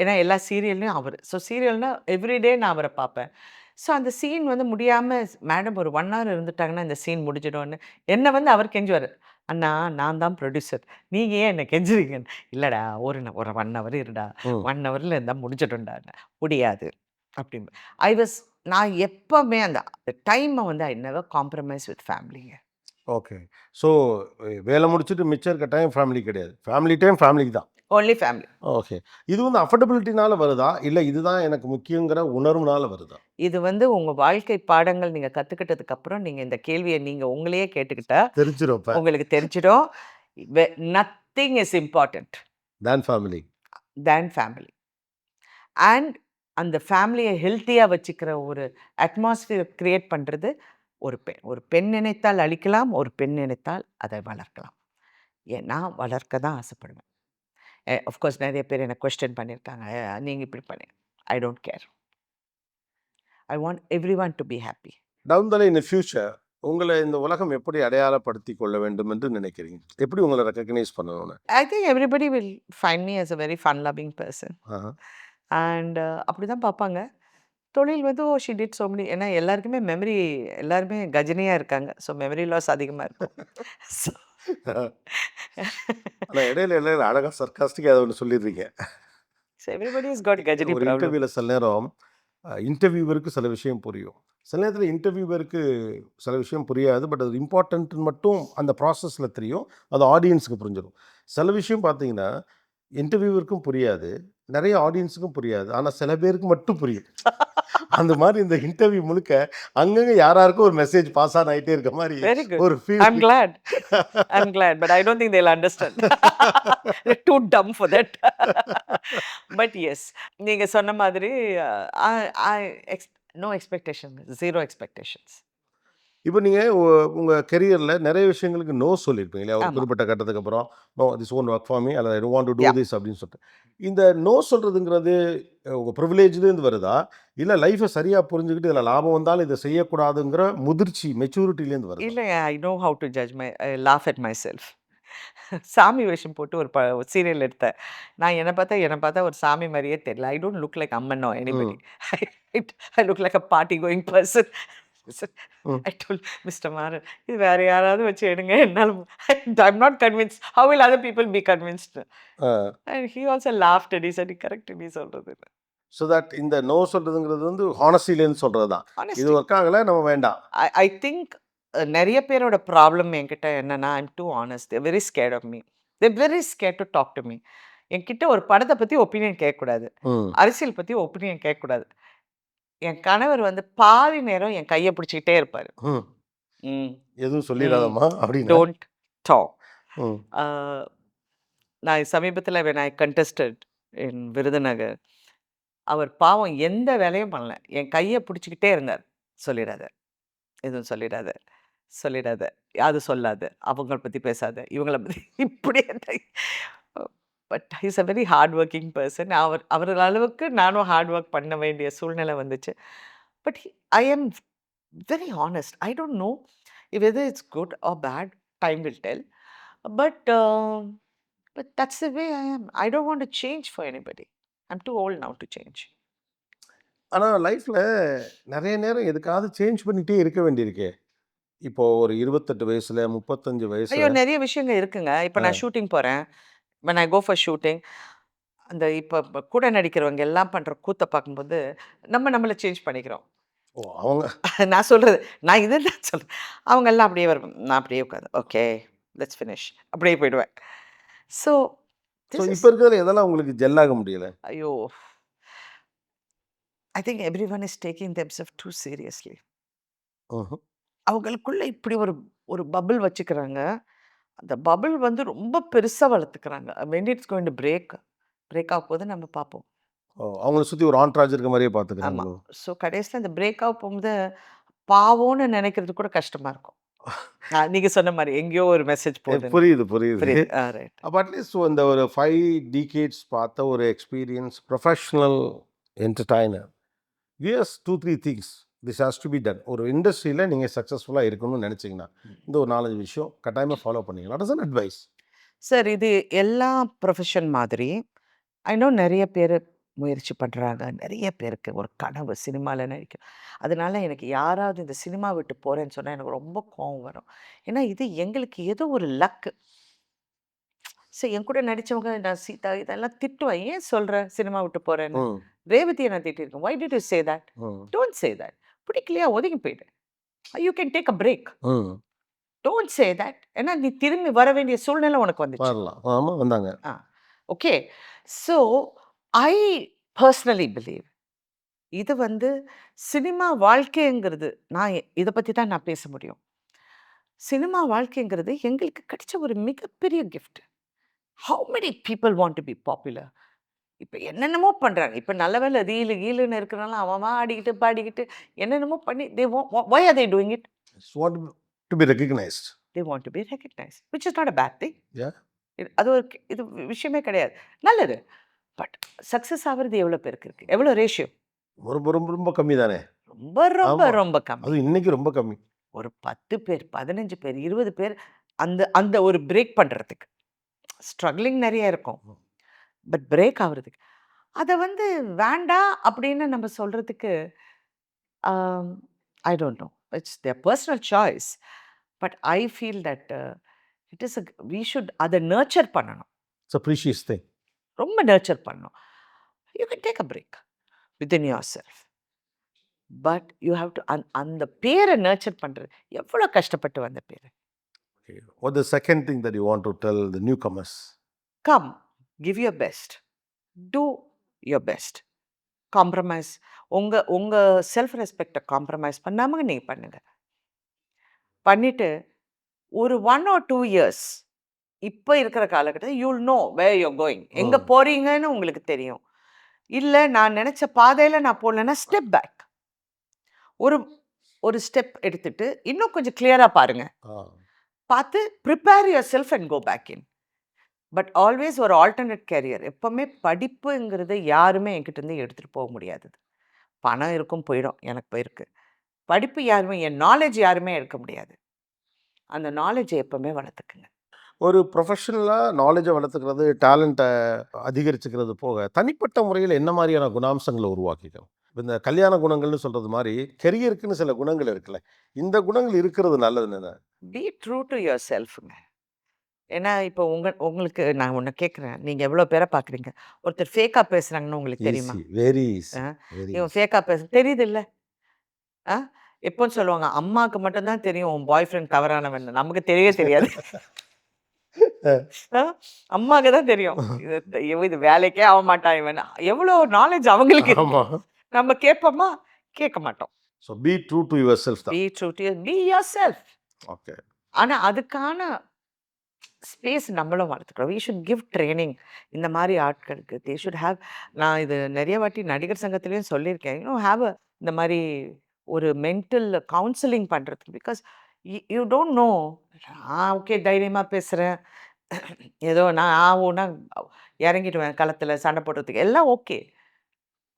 ஏன்னா எல்லா சீரியல்லையும் அவர். ஸோ சீரியல்னா எவ்ரிடே நான் அவரை பார்ப்பேன். ஸோ அந்த சீன் வந்து முடியாம மேடம் ஒரு 1 ஹவர் இருந்துட்டாங்கன்னா, இந்த சீன் முடிஞ்சிடும்னு என்ன வந்து அவர் கெஞ்சுவாரு. "அண்ணா நான் தான் ப்ரொடியூசர். நீங்க ஏன் என்ன கெஞ்சுறீங்கன்னு?" "இல்லடா ஒரு 1 ஹவர் இருடா. ம். 1 ஹவர்ல இருந்தா முடிஞ்சிடும்டான்னேன்." "முடியாது." அப்படின்னு. நான் எப்பவுமே அந்த டைமை வந்து ஐ நெவர் காம்ப்ரமைஸ் வித் ஃபேமிலிங்க. ஓகே. ஸோ வேலை முடிச்சுட்டு மிச்சம் இருக்க டைம் ஃபேமிலி கிடையாது. ஃபேமிலி டைம் ஃபேமிலிக்கு தான். Only family. ஓகே. இது வந்து அஃபர்டபிலிட்டினால வருதா? இல்ல இதுதான் எனக்கு முக்கியங்கிற உணர்வுனால வருதா? இது வந்து உங்க வாழ்க்கை பாடங்கள் நீங்க கத்துக்கிட்டதுக்கு அப்புறம் நீங்க இந்த கேள்வியை நீங்க உங்களையே கேட்டுக்கிட்டா தெரிஞ்சிரும் இப்ப. உங்களுக்கு தெரிஞ்சிடும். Nothing is important than family. Than family. And அந்த ஃபேமிலியை ஹெல்த்தியாக வச்சுக்கிற ஒரு அட்மாஸ்பியர் கிரியேட் பண்ணுறது ஒரு பெண் நினைத்தால் அழிக்கலாம், ஒரு பெண் நினைத்தால் அதை வளர்க்கலாம். நான் வளர்க்க தான் ஆசைப்படுவேன். ஆஃப்கோர்ஸ் நிறைய பேர் என்னை கொஸ்டின் பண்ணியிருக்காங்க, நீங்கள் இப்படி பண்ணி I don't care. I want everyone to be happy. Down the line in future உங்களை இந்த உலகம் எப்படி அடையாளப்படுத்திக் கொள்ள வேண்டும் என்று நினைக்கிறீங்க? எப்படி உங்களை ரெகக்னைஸ் பண்ணணும்னு? I think everybody will find me as a very fun loving person. Aha. And அப்படி தான் பார்ப்பாங்க. தொழில் வந்து ஷி டிட் so many. ஏன்னா எல்லாருக்குமே எல்லாருமே கஜினியாக இருக்காங்க. ஸோ மெமரி லாஸ் அதிகமாக இருக்கும். ஸோ ஆனா இடையில அழகா சர்க்காஸ்டிக்கா அதை ஒன்று சொல்லிடுறீங்க. எவ்ரிபடி இஸ் காட் கஜினி ஒரு ப்ராப்ளம். இன்டர்வியூல சில நேரம் இன்டர்வியூவருக்கு சில விஷயம் புரியும். சில நேரத்தில் இன்டர்வியூவருக்கு சில விஷயம் புரியாது. பட் அது இம்பார்ட்டன்ட்னு மட்டும் அந்த ப்ராசஸில் தெரியும். அது ஆடியன்ஸுக்கு புரிஞ்சிடும். சில விஷயம் பார்த்தீங்கன்னா இன்டர்வியூவருக்கும் புரியாது, நிறைய ஆடியன்ஸுக்கும் புரியாது. ஆனால் சில பேருக்கு மட்டும் புரியும். அந்த மாதிரி இந்த இன்டர்வியூ முழுக்க அங்கங்கே யாராருக்கும் ஒரு மெசேஜ் பாஸ் ஆன் ஆகிட்டே இருக்க மாதிரி வெரி குட். ஒரு I'm glad. I'm glad, but I don't think they'll understand. They're too dumb for that. But yes, நீங்க சொன்ன மாதிரி no expectation, zero expectations. இப்போ நீங்கள் உங்கள் கெரியரில் நிறைய விஷயங்களுக்கு நோ சொல்லியிருப்பீங்க இல்லையா? ஒரு ஆமா. குறிப்பிட்ட கட்டத்துக்கு அப்புறம் no this won't work for me அல்லது I don't want to do Yeah. This அப்படின்னு சொல்லிட்டு. இந்த நோ சொல்கிறதுங்கிறது உங்கள் ப்ரிவிலேஜ்லேருந்து வருதா? இல்லை லைஃப்பை சரியாக புரிஞ்சுக்கிட்டு இதில் லாபம் வந்தாலும் இதை செய்யக்கூடாதுங்கிற முதிர்ச்சி மெச்சூரிட்டிலேருந்து வருதா? இல்லை, I know how to judge I laugh at my self. சாமி வேஷம் போட்டு ஒரு சீரியல் எடுத்தேன். நான் என்னை பார்த்தா ஒரு சாமி மாதிரியே தெரியல. I don't look like Amman or anybody. I look like a party going person. Hmm. I told Mr. Maran, இது வேற யாராவது வச்சு எடுங்க. என்னால I'm not convinced. How will other people be convinced? And he also laughed and he said, correct நீ சொல்றது. So that இந்த no சொல்கிறதுங்கிறது வந்து ஹானஸ்டிலேருந்து சொல்கிறது தான். இது Honestly, ஒர்க் ஆகலை நம்ம வேண்டாம். I think நிறைய பேரோட ப்ராப்ளம் என்கிட்ட என்னன்னா, I'm too honest. They're very scared of me. They're very scared to talk to me. என்கிட்ட ஒரு படத்தை பற்றி ஒப்பீனியன் கேட்கக்கூடாது, ம். அரசியல் பற்றி ஒப்பீனியன் கேட்கக்கூடாது. என் கணவர் வந்து பாதி நேரம் என் கையை பிடிச்சிக்கிட்டே இருப்பாரு. ம். ம் எதுவும் சொல்லிடாதம்மா அப்படின்னு. Don't talk. ம். நான் சமீபத்தில் when I contested in Virudhunagar, அவர் பாவம் எந்த வேலையும் பண்ணல. என் கையை பிடிச்சிக்கிட்டே இருந்தார். சொல்லிடாத, எதுவும் சொல்லிடாத, அது சொல்லாத, அவங்கள பற்றி பேசாத, இவங்கள பற்றி இப்படியே. But he's a very hard working person. அவர் அளவுக்கு நானும் ஹார்ட் ஒர்க் பண்ண வேண்டிய சூழ்நிலை வந்துச்சு. But I am very honest. I don't know whether it's good or bad. Time will tell. But that's the way I am. I don't want to change for anybody. I'm too old now to change. ஆனால் லைஃப்பில் நிறைய நேரம் எதுக்காவது change பண்ணிகிட்டே இருக்க வேண்டியிருக்கே. இப்போ ஒரு 28 வயசுல 35 வயசுல ஐயோ! நிறைய விஷயங்கள் இருக்குங்க. இப்போ நான் ஷூட்டிங் போறேன். when I go for shooting, அந்த இப்போ கூட நடிக்கிறவங்க எல்லாம் பண்ற கூத்த பார்க்கும்போது நம்மள சேஞ்ச் பண்ணிக்கிறோம். ஓ அவங்க நான் சொல்றது நான் இதுதான் சொல்றேன். அவங்க எல்லாம் அப்படியே நான் அப்படியே உட்காந்து ஓகே லெட்ஸ் ஃபினிஷ் அப்படியே போயிடுவேன். ஸோ ஸோ இப்போ இருக்கிறதுல எதெல்லாம் உங்களுக்கு ஜெல்லாக முடியல? ஐயோ, ஐ think every one is taking themself two seriously. ம்ஹும். அவங்களுக்குள்ள இப்படி ஒரு ஒரு பபிள் வச்சுக்கிறாங்க. அந்த பபிள் வந்து ரொம்ப பெருசா வளர்த்துக்கிறாங்க. when it's going to break ஆக போது நம்ம பார்ப்போம். ஓ அவங்கள சுற்றி ஒரு ஆண்ட்ராஜ் இருக்க மாதிரியே ஆமா. பார்த்துக்கிறாங்களோ? ஸோ கடைசியில் அந்த பிரேக் ஆக போகும்போது பாவம்னு நினைக்கிறது கூட கஷ்டமா இருக்கும். நீங்க சொன்ன மாரி எங்கேயோ ஒரு மெசேஜ் போகுதுன்னு. புரியுது, புரியுது. புரியுது. ரைட். அப்ப அட்லீஸ்ட் இந்த ஒரு 5 டிகேட்ஸ் பார்த்த ஒரு experience professional entertainer gives 2, 3 things this has to be done. ஒரு இண்டஸ்ட்ரியில் நீங்கள் சக்ஸஸ்ஃபுல்லாக இருக்கணும்னு நினச்சிங்கன்னா இந்த ஒரு 4 விஷயம் கட்டாயமாக ஃபாலோ பண்ணீங்க. What is an advice? Sir இது எல்லா ப்ரொஃபஷன் மாதிரி ஐ நோ நிறைய பேர் முயற்சி பண்ணுறாங்க. நிறைய பேருக்கு ஒரு கனவு சினிமாவில் நடிக்க. அதனால எனக்கு யாராவது இந்த சினிமா விட்டு போகிறேன்னு சொன்னால் எனக்கு ரொம்ப கோவம் வரும். ஏன்னா இது எங்களுக்கு ஏதோ ஒரு லக்கு. சரி, என் கூட நடித்தவங்க நான் சீதா இதெல்லாம் திட்டுவேன். ஏன் சொல்கிற சினிமா விட்டு போகிறேன்னு? ம் ரேவதியை நான் திட்டிருக்கேன். Why did you say that? ம் டோன்ட் சே தட். பிடிக்கலையா ஒதுங்கி போயிடு. You can take a break. ம் டோன்ட் சே தட். ஏன்னா நீ திரும்பி வர வேண்டிய சூழ்நிலை உனக்கு வந்துச்சு. வரலாம். ஆமாம், வந்தாங்க. Okay. So I personally believe இது வந்து சினிமா வாழ்க்கைங்கிறது நான் இதை பற்றி தான் நான் பேச முடியும். சினிமா வாழ்க்கைங்கிறது எங்களுக்கு கிடைச்ச ஒரு மிகப்பெரிய gift. How many people want to be popular? இப்போ என்னென்னமோ பண்ணுறாங்க. இப்போ நல்ல வேலை ரீலு கீலுன்னு இருக்கிறனால அவன் ஆடிக்கிட்டு பாடிக்கிட்டு என்னென்னமோ பண்ணி why are they doing it? Want to be recognised. They want to be recognized, which is not a bad thing. Yeah. அது ஒரு இது விஷயமே கிடையாது. நல்லது. பட் சக்ஸஸ் ஆகிறது எவ்வளோ பேருக்கு இருக்குது? எவ்வளோ ரேஷியோ? ரொம்ப ரொம்ப ரொம்ப கம்மி தானே. ரொம்ப ரொம்ப ஆமா. ரொம்ப கம்மி. அது இன்னைக்கு ரொம்ப கம்மி. ஒரு 10 பேர் 15 பேர் 20 பேர் அந்த அந்த ஒரு பிரேக் பண்ணுறதுக்கு ஸ்ட்ரகிளிங் நிறைய இருக்கும். பட் பிரேக் ஆகுறதுக்கு அதை வந்து வேண்டாம் அப்படின்னு நம்ம சொல்கிறதுக்கு I don't know. It's their personal choice. But I feel that it is we should அதை நர்ச்சர் பண்ணணும். It's a precious thing. ரொம்ப நர்ச்சர் பண்ணணும். You can take a break within yourself. But you have to அந்த பேரை nurture பண்ணுறது எவ்வளோ கஷ்டப்பட்டு வந்த பேர். What the second thing that you want to tell the newcomers? Come, give your best, two your best. Compromise உங்கள் self ரெஸ்பெக்டை compromise பண்ணாமல் நீங்கள் பண்ணுங்கள். பண்ணிவிட்டு ஒரு 1 or 2 years இப்போ இருக்கிற காலகட்டத்தில் you'll know where you're going. எங்கே போகிறீங்கன்னு உங்களுக்கு தெரியும். இல்லை நான் நினச்ச பாதையில் நான் போகலன்னா ஸ்டெப் பேக். ஒரு ஒரு ஸ்டெப் எடுத்துட்டு இன்னும் கொஞ்சம் கிளியராக பாருங்கள். பார்த்து prepare yourself and go back in. But always ஒரு ஆல்டர்னேட் கேரியர். எப்போவுமே படிப்புங்கிறது யாருமே என்கிட்டேருந்து எடுத்துகிட்டு போக முடியாது. பணம் இருக்கும் போயிடும், எனக்கு போயிருக்கு. படிப்பு யாருமே என் நாலேஜ் யாருமே எடுக்க முடியாது. அந்த நாலேஜை எப்போவுமே வளர்த்துக்குங்க. ஒரு ப்ரொஃபஷனலாக நாலேஜை வளர்த்துக்கிறது, டேலண்ட்டை அதிகரிச்சுக்கிறது போக தனிப்பட்ட முறையில் என்ன மாதிரியான குணாம்சங்களை உருவாக்கிக்கணும்? இந்த கல்யாண குணங்கள்னு சொல்கிறது மாதிரி கெரியருக்குன்னு சில குணங்கள் இருக்குல்ல, இந்த குணங்கள் இருக்கிறது நல்லதுன்னு. பி ட்ரூ டு யுவர் செல்ஃபுங்க. ஏன்னா இப்போ உங்களுக்கு நான் ஒன்று கேட்குறேன். நீங்கள் எவ்வளோ பேரை பார்க்குறீங்க? ஒருத்தர் ஃபேக்காக பேசுகிறாங்கன்னு உங்களுக்கு தெரியுமா? Very easy. இவன் ஃபேக்காக தெரியுது இல்லை? எப்போன்னு சொல்லுவாங்க, அம்மாவுக்கு மட்டும்தான் தெரியும் உன் பாய் ஃப்ரெண்ட் தவறானவன். நமக்கு தெரியவே தெரியாது. அம்மாவுக்கு தான் தெரியும் இது வேலைக்கே ஆக மாட்டான் இவன். எவ்வளோ நாலேஜ் அவங்களுக்கு இருக்கு. நம்ம கேட்போமா? கேட்க மாட்டோம். So B true to your self. B true to be your self. Okay. ஆனால் அதுக்கான ஸ்பேஸ் நம்மளும் வளர்த்துக்கிறோம். வி ஷுட் கிவ் ட்ரைனிங் இந்த மாதிரி ஆட்களுக்கு. They should have. நான் இது நிறைய வாட்டி நடிகர் சங்கத்திலையும் சொல்லியிருக்கேன். ஹேவ் இந்த மாதிரி ஒரு மென்டல் கவுன்சிலிங் பண்ணுறதுக்கு. Because you don't know. Okay தைரியமாக பேசுகிறேன், ஏதோ நான் ஆகும்னா இறங்கிடுவேன் களத்தில் சண்டை போடுறதுக்கு, எல்லாம் ஓகே.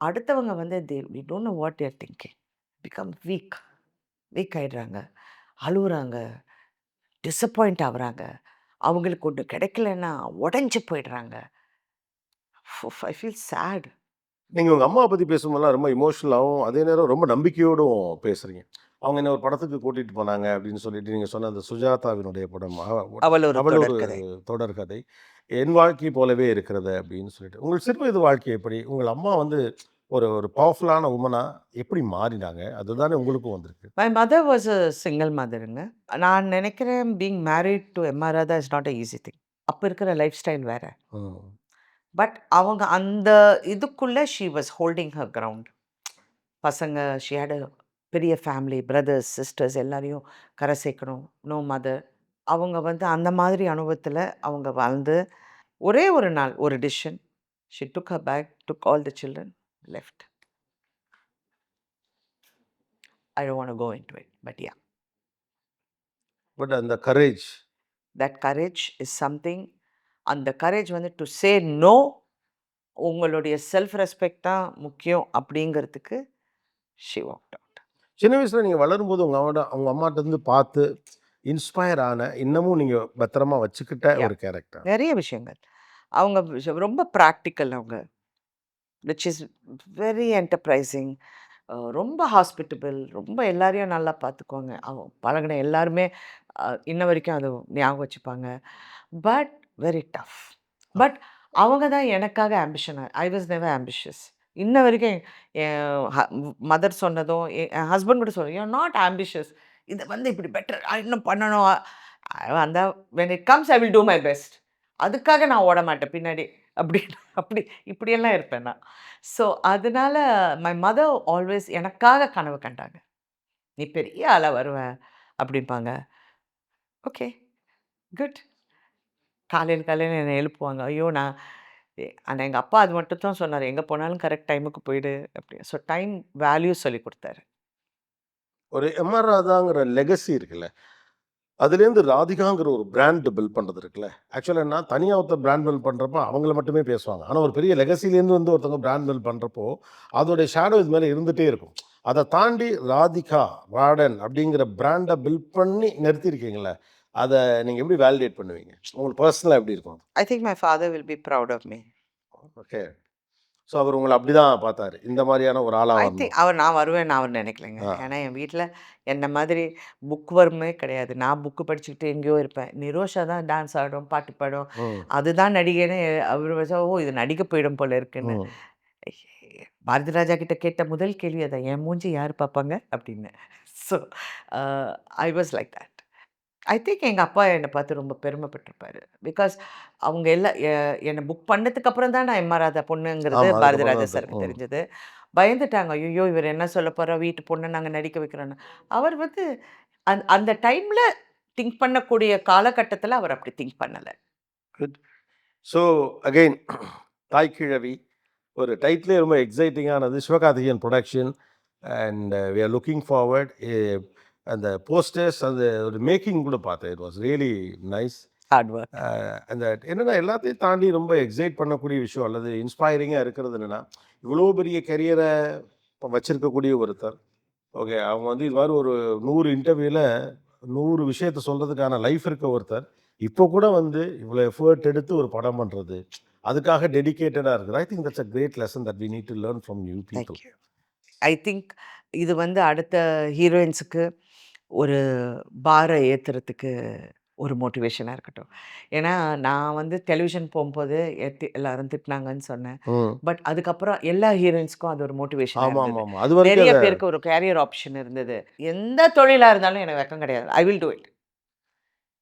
அடுத்தவங்க வந்து we don't know what they're thinking. Become weak ஆகிடுறாங்க, அழுகுறாங்க, டிசப்பாயிண்ட் ஆகுறாங்க. அவங்களுக்கு ஒன்று கிடைக்கலன்னா உடஞ்சி போயிடுறாங்க. I feel sad. நீங்கள் உங்கள் அம்மாவை பற்றி பேசும்போதெல்லாம் ரொம்ப இமோஷனலாகவும் அதே நேரம் ரொம்ப நம்பிக்கையோடும் பேசுகிறீங்க. அவங்க என்ன ஒரு படத்துக்கு கூட்டிகிட்டு போனாங்க அப்படின்னு சொல்லிட்டு நீங்கள் சொன்ன அந்த சுஜாதாவினுடைய படம், அவள் அவள் ஒரு தொடர்கதை, என் வாழ்க்கை போலவே இருக்கிறது அப்படின்னு சொல்லிட்டு. உங்கள் சிறு வயது வாழ்க்கை எப்படி? உங்கள் அம்மா வந்து ஒரு ஒரு பவர்ஃபுல்லான உமனா எப்படி மாறினாங்க? அதுதானே உங்களுக்கும் வந்திருக்கு. My mother was a single மதருங்க. நான் நினைக்கிறேன் being married to M R. Radha is not a easy thing. அப்போ இருக்கிற லைஃப் ஸ்டைல் வேறு. பட் அவங்க அந்த இதுக்குள்ளே she was holding her ground. பசங்க ஷி ஹேட் அ பெரிய ஃபேமிலி, பிரதர்ஸ் சிஸ்டர்ஸ் எல்லாரையும் கரை சேர்க்கணும். No mother. அவங்க வந்து அந்த மாதிரி அனுபவத்தில் அவங்க வாழ்ந்து ஒரே ஒரு நாள் ஒரு decision. She took her bag, took all the children, left. I don't want to go into it. But yeah, but அந்த courage that courage is something. அந்த courage வந்து to say no, உங்களுடைய செல்ஃப் ரெஸ்பெக்ட் தான் முக்கியம் அப்படிங்கிறதுக்கு she walked out. சின்ன வயசுல நீங்க வளரும்போது உங்க அம்மாட்ட இருந்து பார்த்து இன்ஸ்பயர் ஆன இன்னமும் நீங்க பத்திரமா வச்சுக்கிட்ட Yeah. ஒரு கேரக்டர். நிறைய விஷயங்கள் அவங்க ரொம்ப ப்ராக்டிக்கல் அவங்க, விச் இஸ் வெரி என்டர்பிரைசிங், ரொம்ப ஹாஸ்பிட்டபிள், ரொம்ப எல்லாரையும் நல்லா பார்த்துக்குவாங்க. அவங்க பழகின எல்லாருமே இன்ன வரைக்கும் அது ஞாபகம் வச்சுப்பாங்க. But very tough. பட் அவங்க தான் எனக்காக ambition. I was never ambitious. இன்ன வரைக்கும் என் மதர் சொன்னதும் என் ஹஸ்பண்ட் கூட சொல்லுவேன், யூஆர் நாட் ஆம்பிஷியஸ், இது வந்து இப்படி பெட்டர் இன்னும் பண்ணணும். அந்த when it comes I will do my best. அதுக்காக நான் ஓட மாட்டேன் பின்னாடி. அப்படி அப்படி இப்படியெல்லாம் இருப்பேன் நான். ஸோ அதனால மை மதர் ஆல்வேஸ் எனக்காக கனவு கண்டாங்க. நீ பெரிய ஆளா வருவ அப்படிம்பாங்க. Okay, good. காலையில் என்னை எழுப்புவாங்க. ஐயோ நான் ஆனால் எங்கள் அப்பா அது மட்டும் தான் சொன்னார், எங்கே போனாலும் கரெக்ட் டைமுக்கு போயிடு அப்படி. ஸோ டைம் வேல்யூ சொல்லி கொடுத்தாரு. ஒரு எம்ஆர் ராதாங்கிற லெகசி இருக்குல்ல, அதுலேருந்து ராதிகாங்கிற ஒரு பிராண்ட் பில்ட் பண்ணுறது இருக்குல்ல. ஆக்சுவலாக என்ன, தனியாக ஒருத்தர் பிராண்ட் பில்ட் பண்ணுறப்போ அவங்கள மட்டுமே பேசுவாங்க. ஆனால் ஒரு பெரிய லெகசிலேருந்து வந்து ஒருத்தவங்க பிராண்ட் பில்ட் பண்ணுறப்போ அதோடைய ஷேடோ இது மேலே இருந்துகிட்டே இருக்கும். அதை தாண்டி ராதிகா ராடன் அப்படிங்கிற பிராண்டை பில்ட் பண்ணி நிறுத்திருக்கீங்களே, அதை நீங்கள் எப்படி வேலிடேட் பண்ணுவீங்க? உங்களுக்கு பர்சனலாக எப்படி இருக்கும்? I think my father will be proud of me. Okay. So அவர் உங்களை அப்படி தான் பார்த்தாரு, இந்த மாதிரியான ஒரு ஆளாக ஐ வரணும். திங்க் நான் வருவேன் அவர் நினைக்கலைங்க. ஆ. ஏன்னா என் வீட்டில் என்ன மாதிரி புக் வருமே கிடையாது. நான் புக்கு படிச்சுக்கிட்டு எங்கேயோ இருப்பேன். நிரோஷா தான் டான்ஸ் ஆடும், பாட்டு பாடும், ம். அதுதான் நடிகைன்னு அவர் வச்சா, ஓ இது நடிக்க போயிடும் போல இருக்குன்னு. ம். பாரதி ராஜா கிட்ட கேட்ட முதல் கேள்வி அதான், என் மூஞ்சி யார் பார்ப்பாங்க அப்படின்னு. So I was like that. I think எங்கள் அப்பா என்னை பார்த்து ரொம்ப பெருமைப்பட்டிருப்பாரு. பிகாஸ் அவங்க எல்லாம் என்னை புக் பண்ணதுக்கு அப்புறம் தான் நான் எம்ஆர் ராதா பொண்ணுங்கிறது ஆமா, பாரதி அதுக்கப்புறம் ராஜா தான் சாருக்கு ம். தெரிஞ்சது. பயந்துட்டாங்க, ஐயோ இவர் என்ன சொல்ல போகிறா, வீட்டு பொண்ணை நாங்கள் நடிக்க வைக்கிறோன்னு. அவர் வந்து அந்த டைமில் திங்க் பண்ணக்கூடிய காலகட்டத்தில் அவர் அப்படி திங்க் பண்ணலை. குட். ஸோ அகெயின் தாய் கிழவி ஒரு டைட்டிலே ரொம்ப எக்ஸைட்டிங்கானது. Sivakarthikeyan production and we are looking forward. அந்த போஸ்டர்ஸ் அந்த ஒரு மேக்கிங் கூட பார்த்தேன், it was really nice. Hard work. அந்த என்னென்னா எல்லாத்தையும் தாண்டி ரொம்ப எக்ஸைட் பண்ணக்கூடிய விஷயம் அல்லது இன்ஸ்பைரிங்காக இருக்கிறது என்னென்னா, இவ்வளோ பெரிய கெரியரை வச்சுருக்கக்கூடிய ஒருத்தர். ஓகே, அவங்க வந்து இது மாதிரி ஒரு 100 இன்டர்வியூவில் 100 விஷயத்தை சொல்கிறதுக்கான லைஃப் இருக்க ஒருத்தர் இப்போ கூட வந்து இவ்வளோ எஃபர்ட் எடுத்து ஒரு படம் பண்ணுறது, அதுக்காக டெடிக்கேட்டடாக இருக்குது. I think that's a great lesson that we need to learn from you people. Thank you. I think இது வந்து அடுத்த ஹீரோயின்ஸுக்கு ஒரு பாரை ஏற்றுறதுக்கு ஒரு மோட்டிவேஷனாக இருக்கட்டும். ஏன்னா நான் வந்து டெலிவிஷன் போகும்போது எல்லாரும் திட்டினாங்கன்னு சொன்னேன். பட் அதுக்கப்புறம் எல்லா ஹீரோயின்ஸ்க்கும் அது ஒரு மோட்டிவேஷன். ஆமாம் ஆமாம் ஆமாம், அது வரைக்கும் நிறைய அதை பேருக்கு ஒரு கேரியர் ஆப்ஷன் இருந்தது. எந்த தொழிலாக இருந்தாலும் எனக்கு வெக்கம் கிடையாது. I will do it.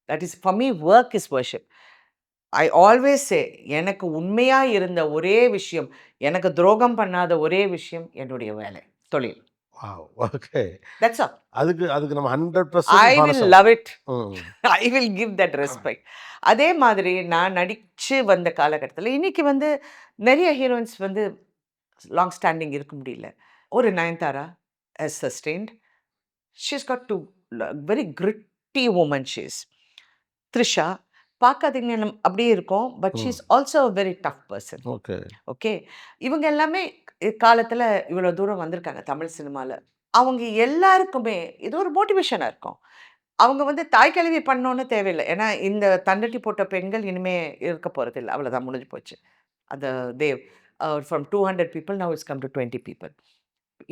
That is for me work is worship. I always say, எனக்கு உண்மையாக இருந்த ஒரே விஷயம், எனக்கு துரோகம் பண்ணாத ஒரே விஷயம் என்னுடைய வேலை, தொழில். Okay, that's all. அதுக்கு நம்ம ஐ 100% வில் லவ் இட். ம். I will give that respect. அதே மாதிரி நான் நடித்து வந்த காலகட்டத்தில் இன்றைக்கி வந்து நிறைய ஹீரோயின்ஸ் வந்து லாங் ஸ்டாண்டிங் இருக்க முடியல. ஒரு Nayanthara has sustained. She's got to very gritty woman. She's Trisha பார்க்காதீங்க அப்படியே இருக்கும், but she is also a very tough person. Okay okay, இவங்க எல்லாமே காலத்தில் இவ்வளோ தூரம் வந்திருக்காங்க தமிழ் சினிமாவில். அவங்க எல்லாருக்குமே இது ஒரு மோட்டிவேஷனாக இருக்கும். அவங்க வந்து தாய் கல்வி பண்ணோன்னு தேவையில்லை. ஏன்னா இந்த தண்டட்டி போட்ட பெண்கள் இனிமேல் இருக்க போகிறதில்ல, அவ்வளோதான், முடிஞ்சு போச்சு. அந்த Dev from 200 people now it's come to 20 people.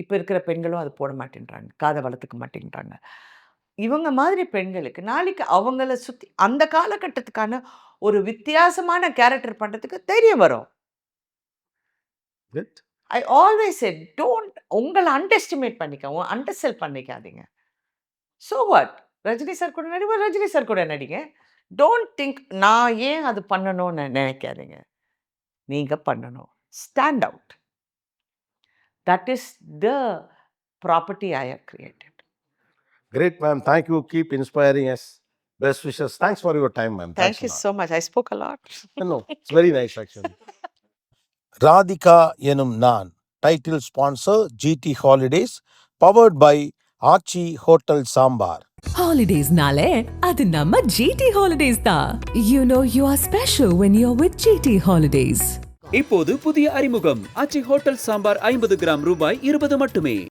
இப்போ இருக்கிற பெண்களும் அது போட மாட்டேன்றாங்க, காதை வளர்த்துக்க மாட்டேன்றாங்க. இவங்க மாதிரி பெண்களுக்கு நாளைக்கு அவங்கள சுற்றி அந்த காலகட்டத்துக்கான ஒரு வித்தியாசமான கேரக்டர் பண்ணுறதுக்கு தைரியம் வரும். Good. I always say, don't உங்களை அண்டர்எஸ்டிமேட் அண்டர்செல் பண்ணிக்காதீங்க. ஸோ வாட், ரஜினி சார் கூட நடிப்பேன், ரஜினி சார் கூட நடிங்க. டோன்ட் திங்க் நான் ஏன் அது பண்ணணும்னு நினைக்காதீங்க. நீங்கள் பண்ணணும். Stand out. That is the property I have created. Great, ma'am. Thank you. Keep inspiring us. Best wishes. Thanks for your time, ma'am. Thank you so much. I spoke a lot. No, it's very nice actually. Radhika எனும் நான் title sponsor GT Holidays, powered by Aachi hotel sambar. Holidays-nale, அது நம்ம GT Holidays தான். You know you are special when you're with GT Holidays. இப்போது புதிய அறிமுகம் ஆச்சி hotel sambar 50 gram ரூபாய் 20 மட்டுமே.